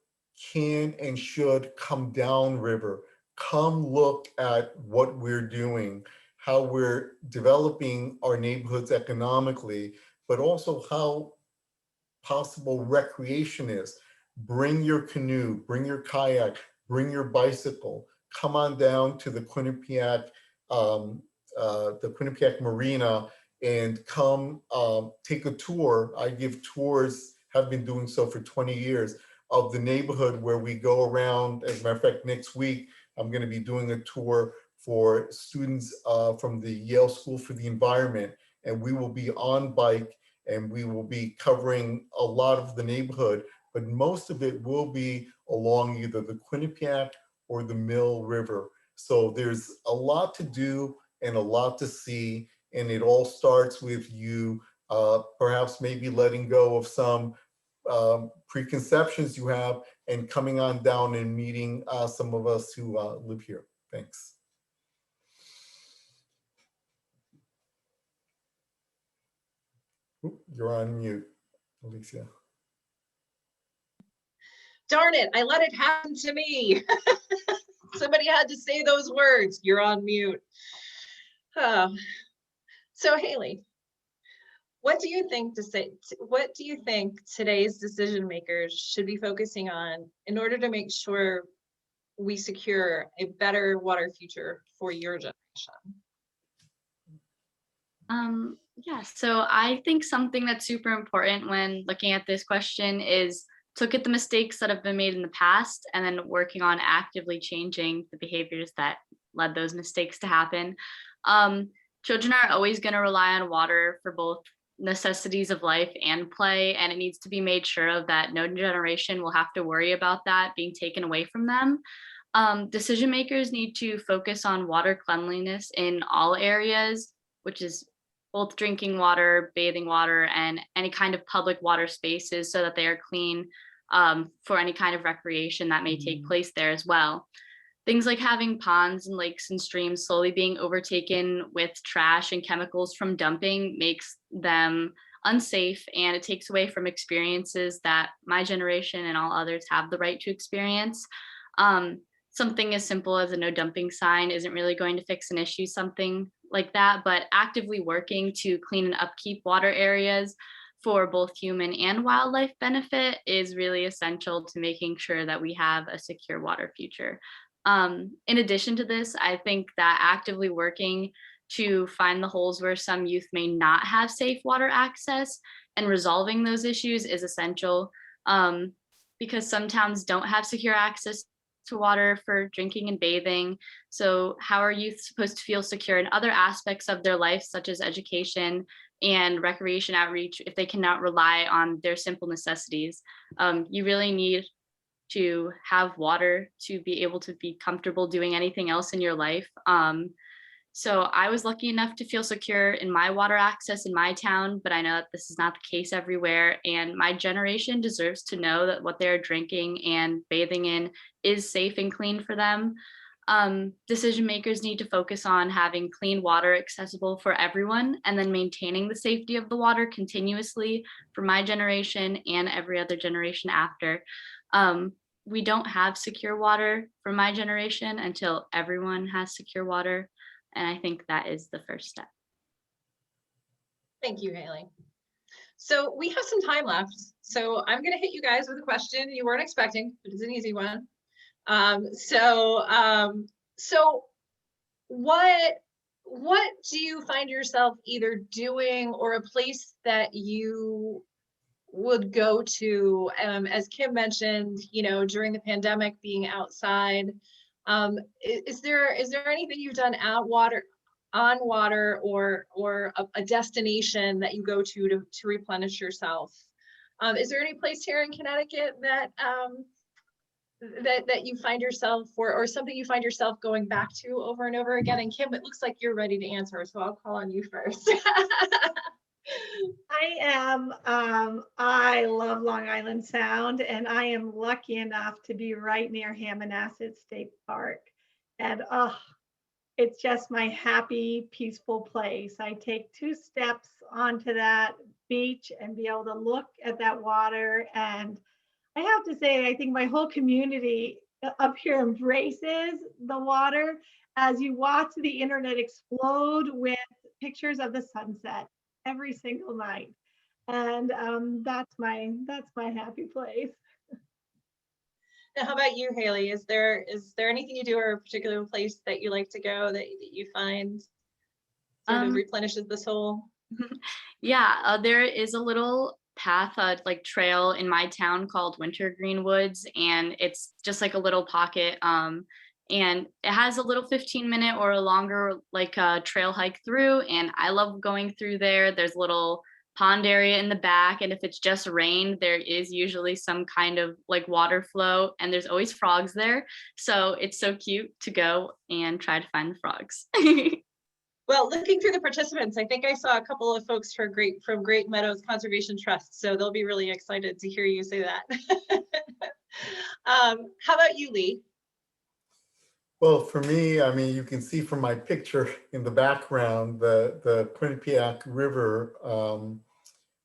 can and should come downriver. Come look at what we're doing, how we're developing our neighborhoods economically, but also how possible recreation is. Bring your canoe, bring your kayak, bring your bicycle. Come on down to the Quinnipiac Marina and come take a tour. I give tours, have been doing so for 20 years, of the neighborhood where we go around. As a matter of fact, next week, I'm going to be doing a tour for students from the Yale School for the Environment, and we will be on bike and we will be covering a lot of the neighborhood, but most of it will be along either the Quinnipiac or the Mill River. So there's a lot to do and a lot to see, and it all starts with you perhaps maybe letting go of some preconceptions you have and coming on down and meeting some of us who live here. Thanks. Oop, you're on mute, Alicia. Darn it, I let it happen to me. Somebody had to say those words. You're on mute. So Haley, what do you think today's decision makers should be focusing on in order to make sure we secure a better water future for your generation? Yeah, so I think something that's super important when looking at this question is to look at the mistakes that have been made in the past and then working on actively changing the behaviors that led those mistakes to happen. Children are always going to rely on water for both necessities of life and play, and it needs to be made sure of that no generation will have to worry about that being taken away from them. Decision makers need to focus on water cleanliness in all areas, which is both drinking water, bathing water, and any kind of public water spaces so that they are clean for any kind of recreation that may take place there as well. Things like having ponds and lakes and streams slowly being overtaken with trash and chemicals from dumping makes them unsafe, and it takes away from experiences that my generation and all others have the right to experience. Something as simple as a no dumping sign isn't really going to fix an issue, something like that, but actively working to clean and upkeep water areas for both human and wildlife benefit is really essential to making sure that we have a secure water future. In addition to this, I think that actively working to find the holes where some youth may not have safe water access and resolving those issues is essential, because some towns don't have secure access to water for drinking and bathing. So how are youth supposed to feel secure in other aspects of their life, such as education and recreation outreach, if they cannot rely on their simple necessities? You really need to have water to be able to be comfortable doing anything else in your life. So I was lucky enough to feel secure in my water access in my town, but I know that this is not the case everywhere. And my generation deserves to know that what they're drinking and bathing in is safe and clean for them. Decision makers need to focus on having clean water accessible for everyone, and then maintaining the safety of the water continuously for my generation and every other generation after. We don't have secure water for my generation until everyone has secure water. And I think that is the first step. Thank you, Haley. So we have some time left. So I'm going to hit you guys with a question you weren't expecting, but it's an easy one. So what do you find yourself either doing, or a place that you would go to, as Kim mentioned, during the pandemic, being outside? Is there anything you've done on water, or a destination that you go to replenish yourself? Is there any place here in Connecticut that that you find yourself, or something you find yourself going back to over and over again? And Kim, it looks like you're ready to answer, so I'll call on you first. I am. I love Long Island Sound, and I am lucky enough to be right near Hammonasset State Park. And it's just my happy, peaceful place. I take 2 steps onto that beach and be able to look at that water. And I have to say, I think my whole community up here embraces the water, as you watch the internet explode with pictures of the sunset every single night. And that's my happy place. Now, how about you, Haley? Is there anything you do, or a particular place that you like to go that you find sort of replenishes the soul? Yeah, there is a little path, like trail in my town called Wintergreen Woods, and it's just like a little pocket. And it has a little 15-minute or a longer trail hike through, and I love going through there. There's a little pond area in the back, and if it's just rained, there is usually some kind of water flow, and there's always frogs there. So it's so cute to go and try to find the frogs. Well, looking through the participants, I think I saw a couple of folks from Great Meadows Conservation Trust, so they'll be really excited to hear you say that. How about you, Lee? Well, for me, I mean, you can see from my picture in the background, the Quinnipiac River,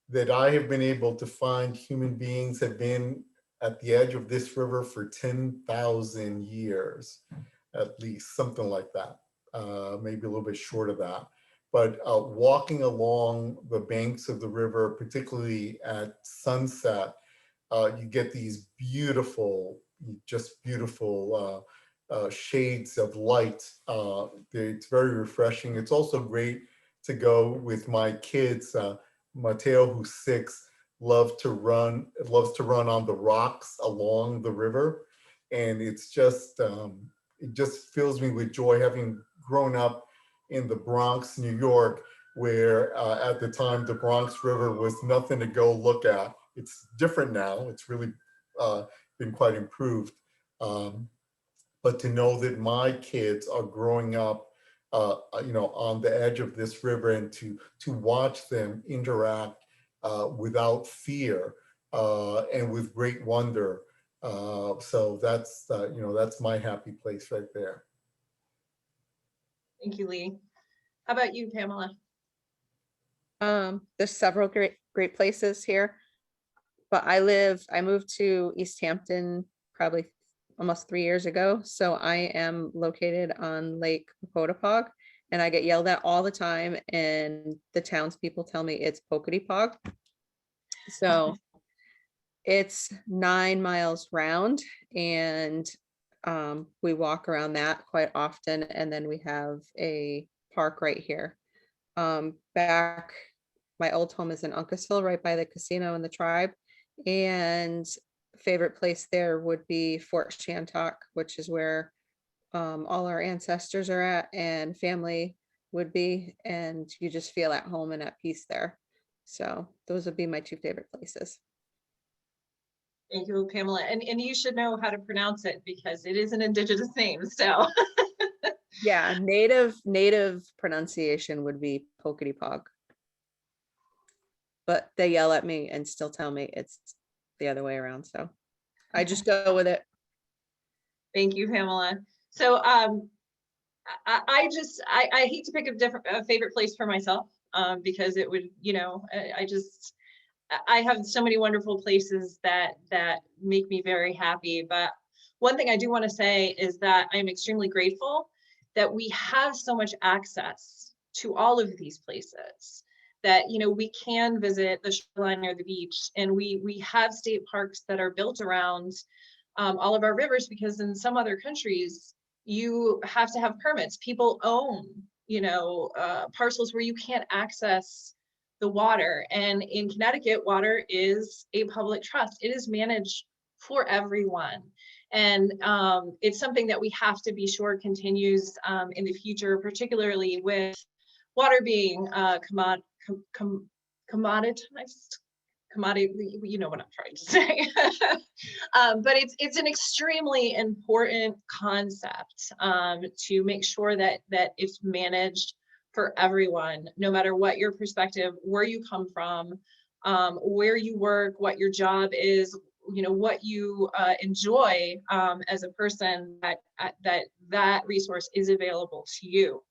that I have been able to find human beings have been at the edge of this river for 10,000 years, at least, something like that, maybe a little bit short of that. But walking along the banks of the river, particularly at sunset, you get these beautiful, just beautiful shades of light. It's very refreshing. It's also great to go with my kids. Mateo, who's 6, loves to run on the rocks along the river, and it's just it just fills me with joy, having grown up in the Bronx, New York, where at the time the Bronx River was nothing to go look at. It's different now. It's really been quite improved. But to know that my kids are growing up, on the edge of this river, and to watch them interact without fear and with great wonder. So that's my happy place right there. Thank you, Lee. How about you, Pamela? There's several great places here, but I moved to East Hampton probably almost 3 years ago. So I am located on Lake Pocotapog, and I get yelled at all the time, and the townspeople tell me it's Pokety-Pog. So it's 9 miles round, and we walk around that quite often. And then we have a park right here. Back, my old home is in Uncasville, right by the casino and the tribe. And favorite place there would be Fort Shantok, which is where all our ancestors are at and family would be, and you just feel at home and at peace there. So those would be my two favorite places. Thank you, Pamela. And you should know how to pronounce it because it is an indigenous name. So Yeah, native pronunciation would be Poketipog. But they yell at me and still tell me it's the other way around. So I just go with it. thank you, Pamela. So I hate to pick a favorite place for myself because it would, I have so many wonderful places that make me very happy. But one thing I do want to say is that I'm extremely grateful that we have so much access to all of these places, that we can visit the shoreline or the beach, and we have state parks that are built around all of our rivers, because in some other countries you have to have permits. People own parcels where you can't access the water, and in Connecticut, water is a public trust. It is managed for everyone, and it's something that we have to be sure continues in the future, particularly with water being commoditized. Commodity, you know what I'm trying to say. But it's an extremely important concept to make sure that it's managed for everyone, no matter what your perspective, where you come from, where you work, what your job is, what you enjoy as a person, that resource is available to you.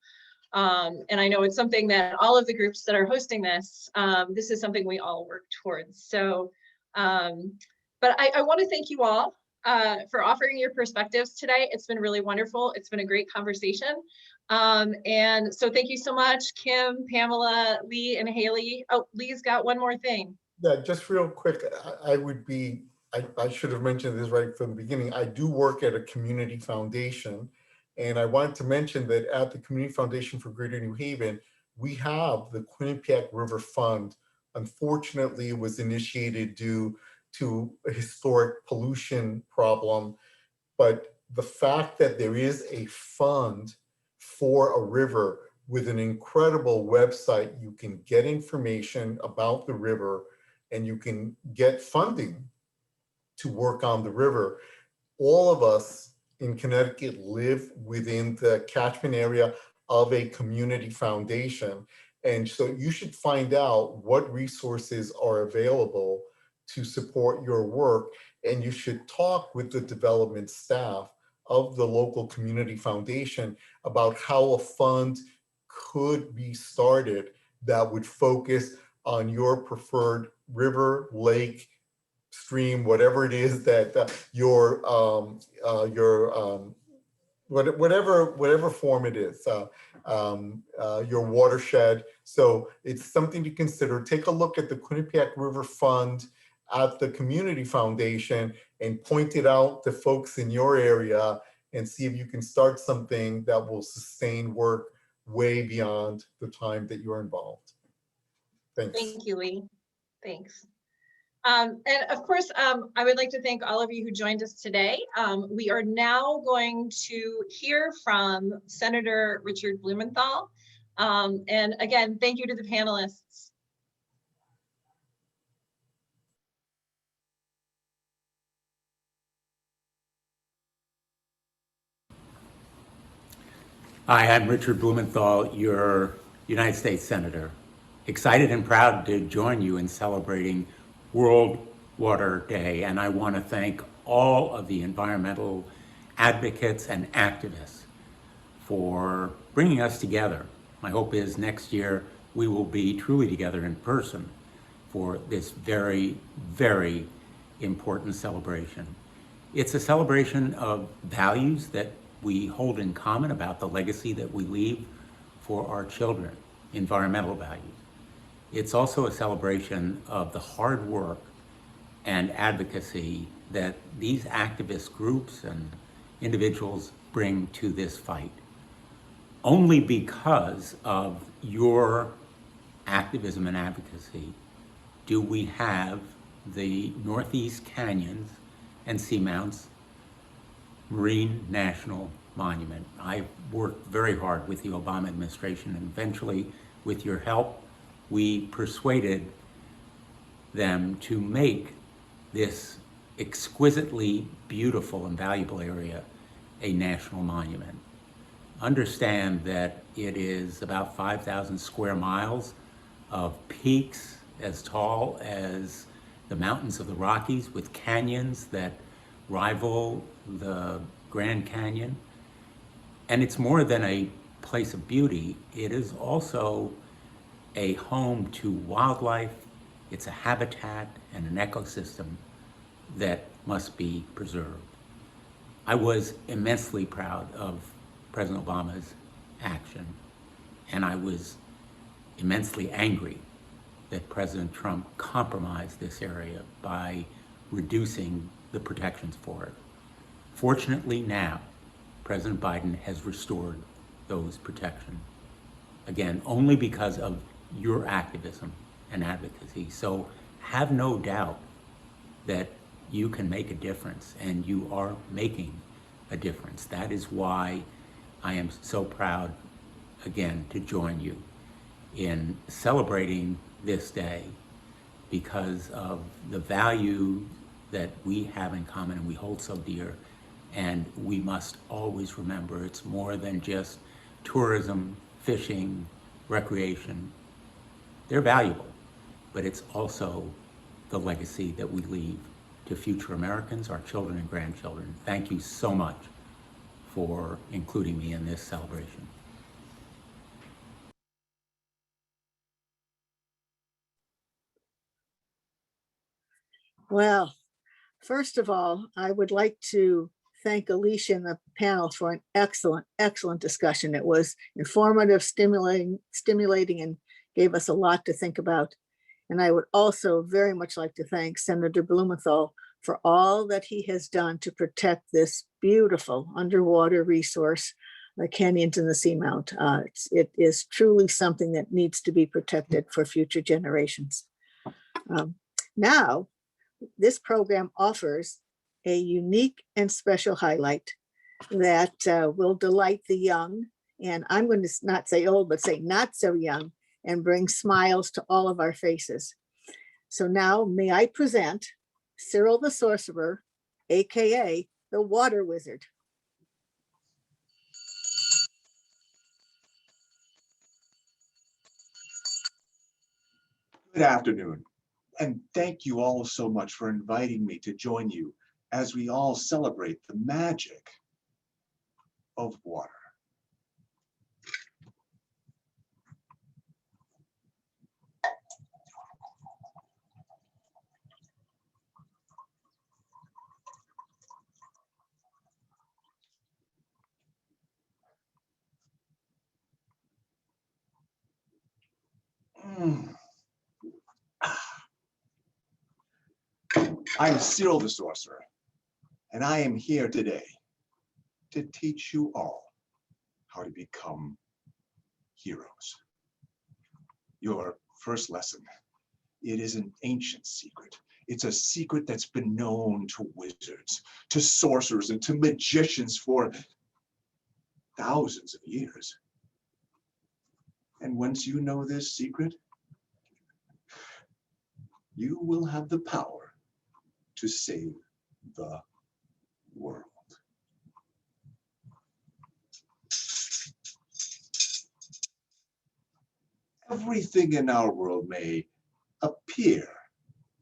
And I know it's something that all of the groups that are hosting this, this is something we all work towards. So, but I want to thank you all for offering your perspectives today. It's been really wonderful. It's been a great conversation. And so thank you so much, Kim, Pamela, Lee, and Haley. Oh, Lee's got one more thing. Yeah, just real quick, I should have mentioned this right from the beginning. I do work at a community foundation, and I wanted to mention that at the Community Foundation for Greater New Haven, we have the Quinnipiac River Fund. Unfortunately, it was initiated due to a historic pollution problem, but the fact that there is a fund for a river with an incredible website, you can get information about the river and you can get funding to work on the river. All of us in Connecticut live within the catchment area of a community foundation. And so you should find out what resources are available to support your work. And you should talk with the development staff of the local community foundation about how a fund could be started that would focus on your preferred river, lake, stream, whatever it is that whatever form it is, your watershed. So it's something to consider. Take a look at the Quinnipiac River Fund at the Community Foundation and point it out to folks in your area and see if you can start something that will sustain work way beyond the time that you're involved. Thanks. Thank you, Lee. Thanks. And of course, I would like to thank all of you who joined us today. We are now going to hear from Senator Richard Blumenthal. And again, thank you to the panelists. Hi, I'm Richard Blumenthal, your United States Senator. Excited and proud to join you in celebrating World Water Day, and I want to thank all of the environmental advocates and activists for bringing us together. My hope is next year we will be truly together in person for this very, very important celebration. It's a celebration of values that we hold in common about the legacy that we leave for our children, environmental values. It's also a celebration of the hard work and advocacy that these activist groups and individuals bring to this fight. Only because of your activism and advocacy do we have the Northeast Canyons and seamounts, Marine National Monument. I worked very hard with the Obama administration, and eventually, with your help, we persuaded them to make this exquisitely beautiful and valuable area a national monument. Understand that it is about 5,000 square miles of peaks as tall as the mountains of the Rockies, with canyons that rival the Grand Canyon. And it's more than a place of beauty. It is also a home to wildlife. It's a habitat and an ecosystem that must be preserved. I was immensely proud of President Obama's action, and I was immensely angry that President Trump compromised this area by reducing the protections for it. Fortunately now, President Biden has restored those protections. Again, only because of your activism and advocacy. So have no doubt that you can make a difference, and you are making a difference. That is why I am so proud, again, to join you in celebrating this day, because of the value that we have in common and we hold so dear. And we must always remember it's more than just tourism, fishing, recreation. They're valuable, but it's also the legacy that we leave to future Americans, our children and grandchildren. Thank you so much for including me in this celebration. Well, first of all, I would like to thank Alicia and the panel for an excellent, excellent discussion. It was informative, stimulating, and gave us a lot to think about. And I would also very much like to thank Senator Blumenthal for all that he has done to protect this beautiful underwater resource, the canyons and the seamount. It is truly something that needs to be protected for future generations. Now, this program offers a unique and special highlight that will delight the young, and I'm going to not say old, but say not so young, and bring smiles to all of our faces. So now may I present Cyril the Sorcerer, AKA the Water Wizard. Good afternoon, and thank you all so much for inviting me to join you as we all celebrate the magic of water. I'm Cyril the Sorcerer, and I am here today to teach you all how to become heroes. Your first lesson, it is an ancient secret. It's a secret that's been known to wizards, to sorcerers, and to magicians for thousands of years. And once you know this secret, you will have the power to save the world. Everything in our world may appear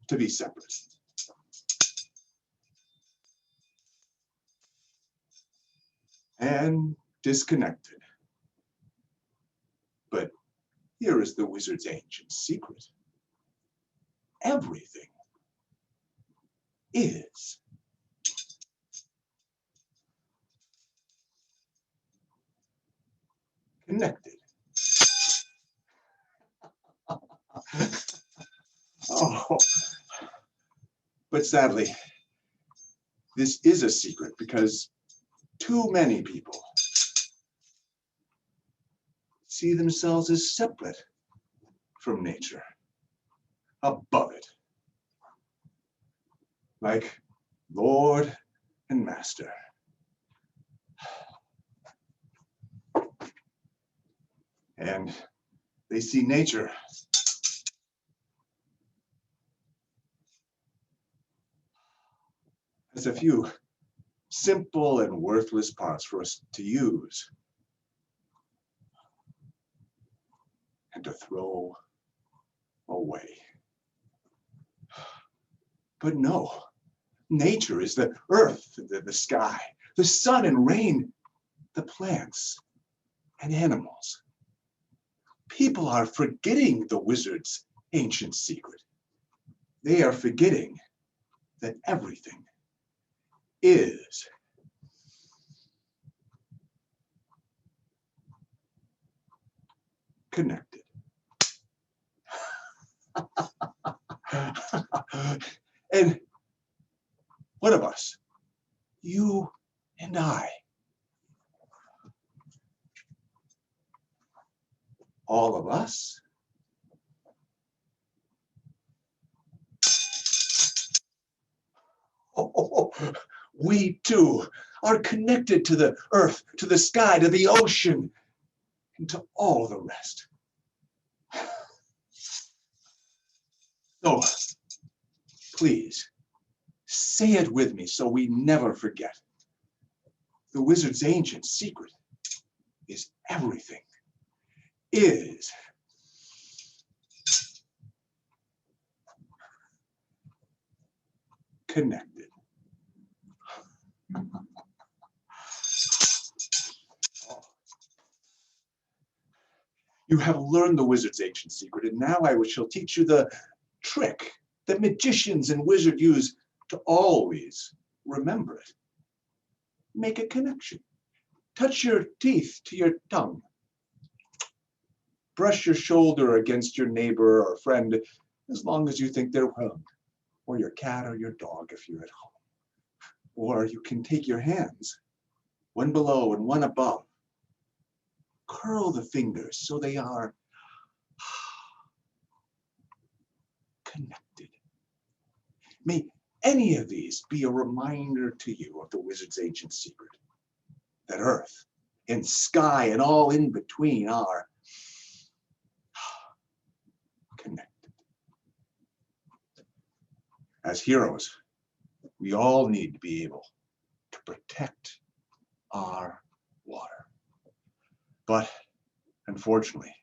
to be separate. And disconnected. But here is the wizard's ancient secret. Everything is connected. Oh, but sadly, this is a secret because too many people see themselves as separate from nature, above it, like Lord and Master. And they see nature as a few simple and worthless parts for us to use and to throw away. But no, nature is the earth, the sky, the sun and rain, the plants and animals. People are forgetting the wizard's ancient secret. They are forgetting that everything is connected. And what of us? You and I. All of us. Oh, we too are connected to the earth, to the sky, to the ocean, and to all the rest. So, please, say it with me so we never forget. The wizard's ancient secret is everything is connected. You have learned the wizard's ancient secret, and now I shall teach you the trick that magicians and wizards use to always remember it. Make a connection. Touch your teeth to your tongue. Brush your shoulder against your neighbor or friend as long as you think they're wrong, or your cat or your dog if you're at home. Or you can take your hands, one below and one above. Curl the fingers so they are connected. May any of these be a reminder to you of the wizard's ancient secret, that earth and sky and all in between are connected. As heroes, we all need to be able to protect our water. But unfortunately,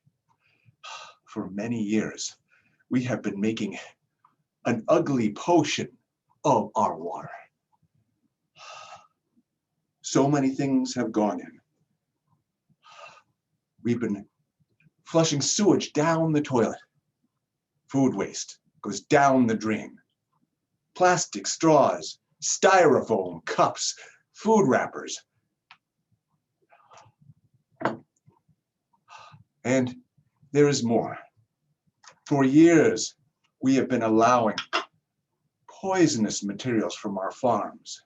for many years, we have been making an ugly potion of our water. So many things have gone in. We've been flushing sewage down the toilet. Food waste goes down the drain. Plastic straws, styrofoam cups, food wrappers. And there is more. For years, we have been allowing poisonous materials from our farms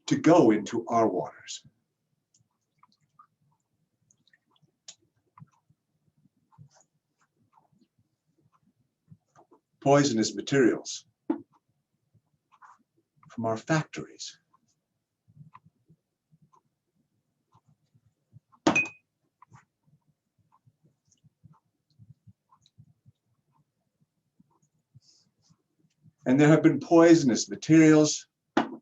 to go into our waters. Poisonous materials from our factories. And there have been poisonous materials from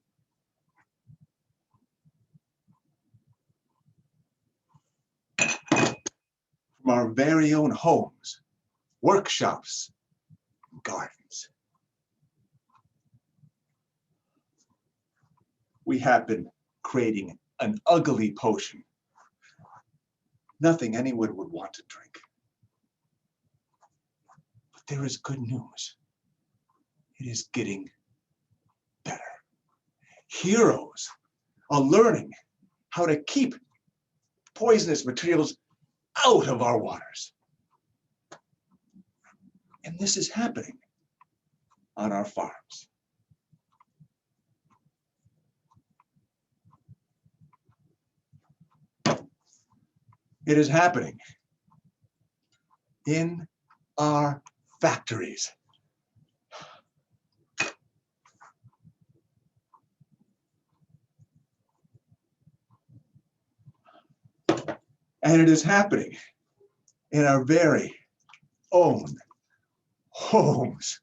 our very own homes, workshops, and gardens. We have been creating an ugly potion. Nothing anyone would want to drink. But there is good news. It is getting better. Heroes are learning how to keep poisonous materials out of our waters. And this is happening on our farms. It is happening in our factories. And it is happening in our very own homes.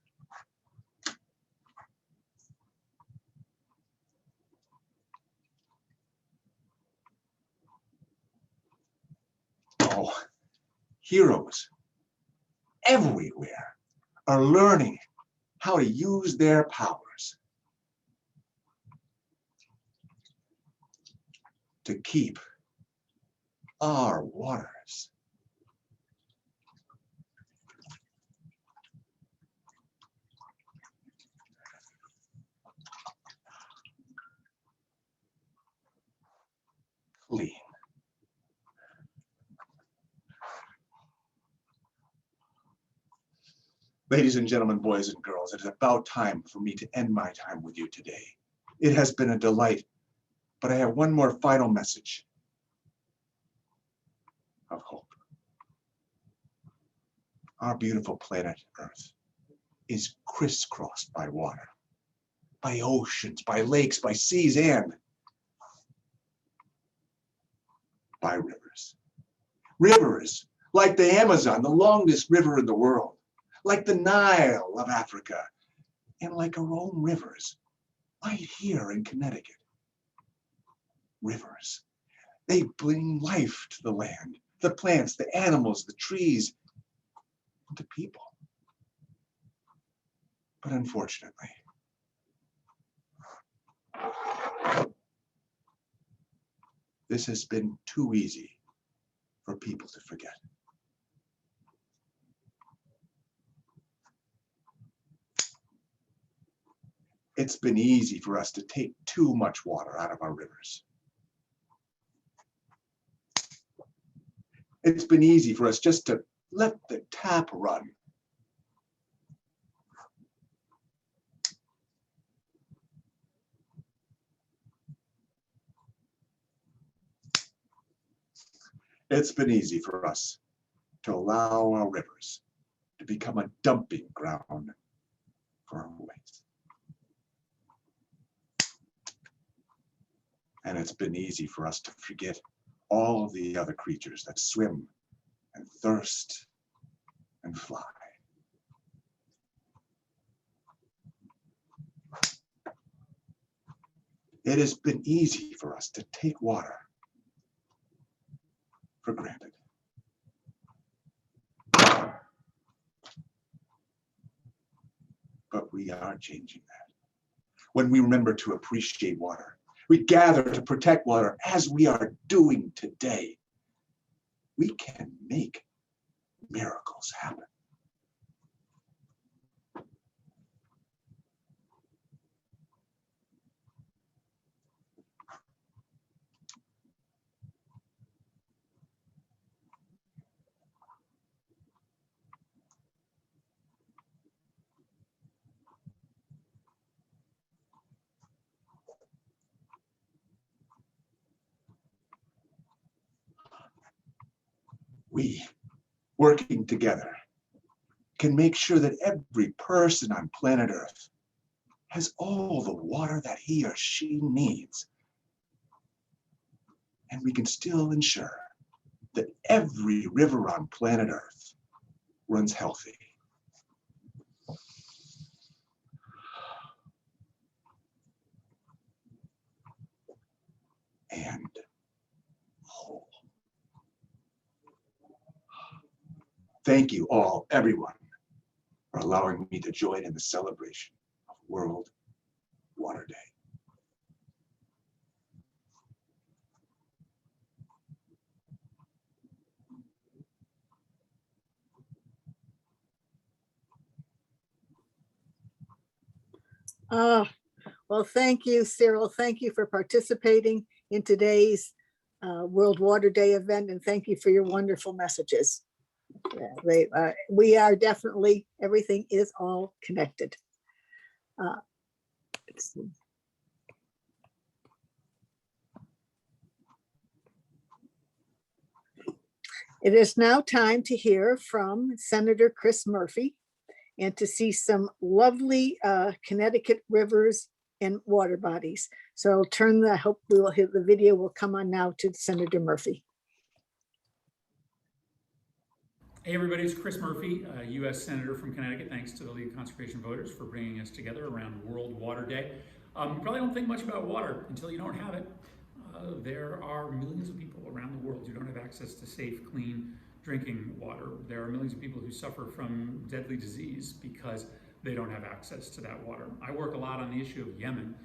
Oh, heroes everywhere are learning how to use their powers to keep our waters clean. Ladies and gentlemen, boys and girls, it is about time for me to end my time with you today. It has been a delight, but I have one more final message of hope. Our beautiful planet Earth is crisscrossed by water, by oceans, by lakes, by seas, and by rivers. Rivers like the Amazon, the longest river in the world, like the Nile of Africa, and like our own rivers right here in Connecticut. Rivers, they bring life to the land, the plants, the animals, the trees, and the people. But unfortunately, this has been too easy for people to forget. It's been easy for us to take too much water out of our rivers. It's been easy for us just to let the tap run. It's been easy for us to allow our rivers to become a dumping ground for our waste. And it's been easy for us to forget all of the other creatures that swim and thirst and fly. It has been easy for us to take water for granted. But we are changing that. When we remember to appreciate water, we gather to protect water as we are doing today, we can make miracles happen. We, working together, can make sure that every person on planet Earth has all the water that he or she needs. And we can still ensure that every river on planet Earth runs healthy. And whole. Thank you all, everyone, for allowing me to join in the celebration of World Water Day. Well, thank you, Cyril. Thank you for participating in today's World Water Day event, and thank you for your wonderful messages. We are definitely, everything is all connected. Let's see. It is now time to hear from Senator Chris Murphy and to see some lovely Connecticut rivers and water bodies. So I'll turn I hope we will hit the video will come on now to Senator Murphy. Hey everybody, it's Chris Murphy, U.S. Senator from Connecticut. Thanks to the League of Conservation Voters for bringing us together around World Water Day. You probably don't think much about water until you don't have it. There are millions of people around the world who don't have access to safe, clean drinking water. There are millions of people who suffer from deadly disease because they don't have access to that water. I work a lot on the issue of Yemen,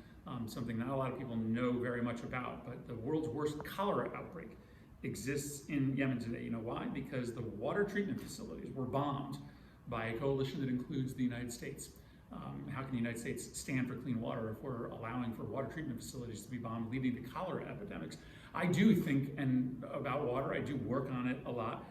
something not a lot of people know very much about, but the world's worst cholera outbreak exists in Yemen today. You know why? Because the water treatment facilities were bombed by a coalition that includes the United States. How can the United States stand for clean water if we're allowing for water treatment facilities to be bombed, leading to cholera epidemics? I do think about water. I do work on it a lot,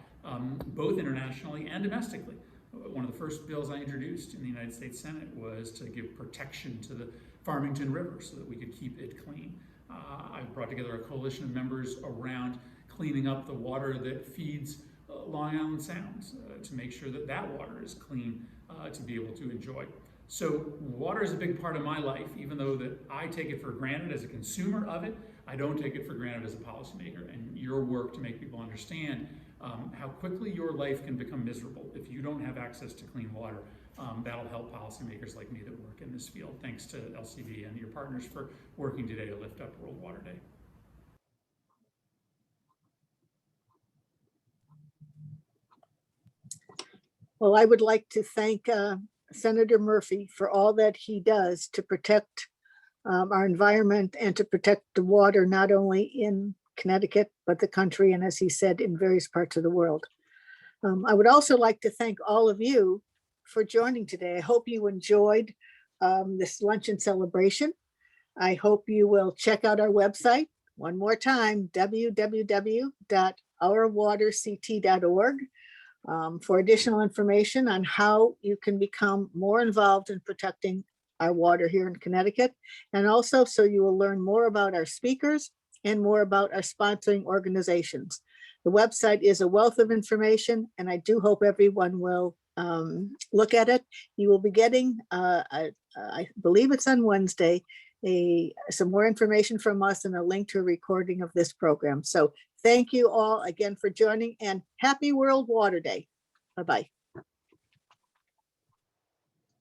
both internationally and domestically. One of the first bills I introduced in the United States Senate was to give protection to the Farmington River so that we could keep it clean. I brought together a coalition of members around cleaning up the water that feeds Long Island Sound to make sure that that water is clean to be able to enjoy. So water is a big part of my life, even though that I take it for granted as a consumer of it. I don't take it for granted as a policymaker, and your work to make people understand how quickly your life can become miserable if you don't have access to clean water. That'll help policymakers like me that work in this field. Thanks to LCV and your partners for working today to lift up World Water Day. Well, I would like to thank Senator Murphy for all that he does to protect our environment and to protect the water, not only in Connecticut, but the country, and as he said, in various parts of the world. I would also like to thank all of you for joining today. I hope you enjoyed this luncheon celebration. I hope you will check out our website one more time, www.ourwaterct.org. For additional information on how you can become more involved in protecting our water here in Connecticut. And also so you will learn more about our speakers and more about our sponsoring organizations. The website is a wealth of information, and I do hope everyone will look at it. You will be getting, I believe it's on Wednesday, some more information from us and a link to a recording of this program. So thank you all again for joining, and happy World Water Day. Bye-bye.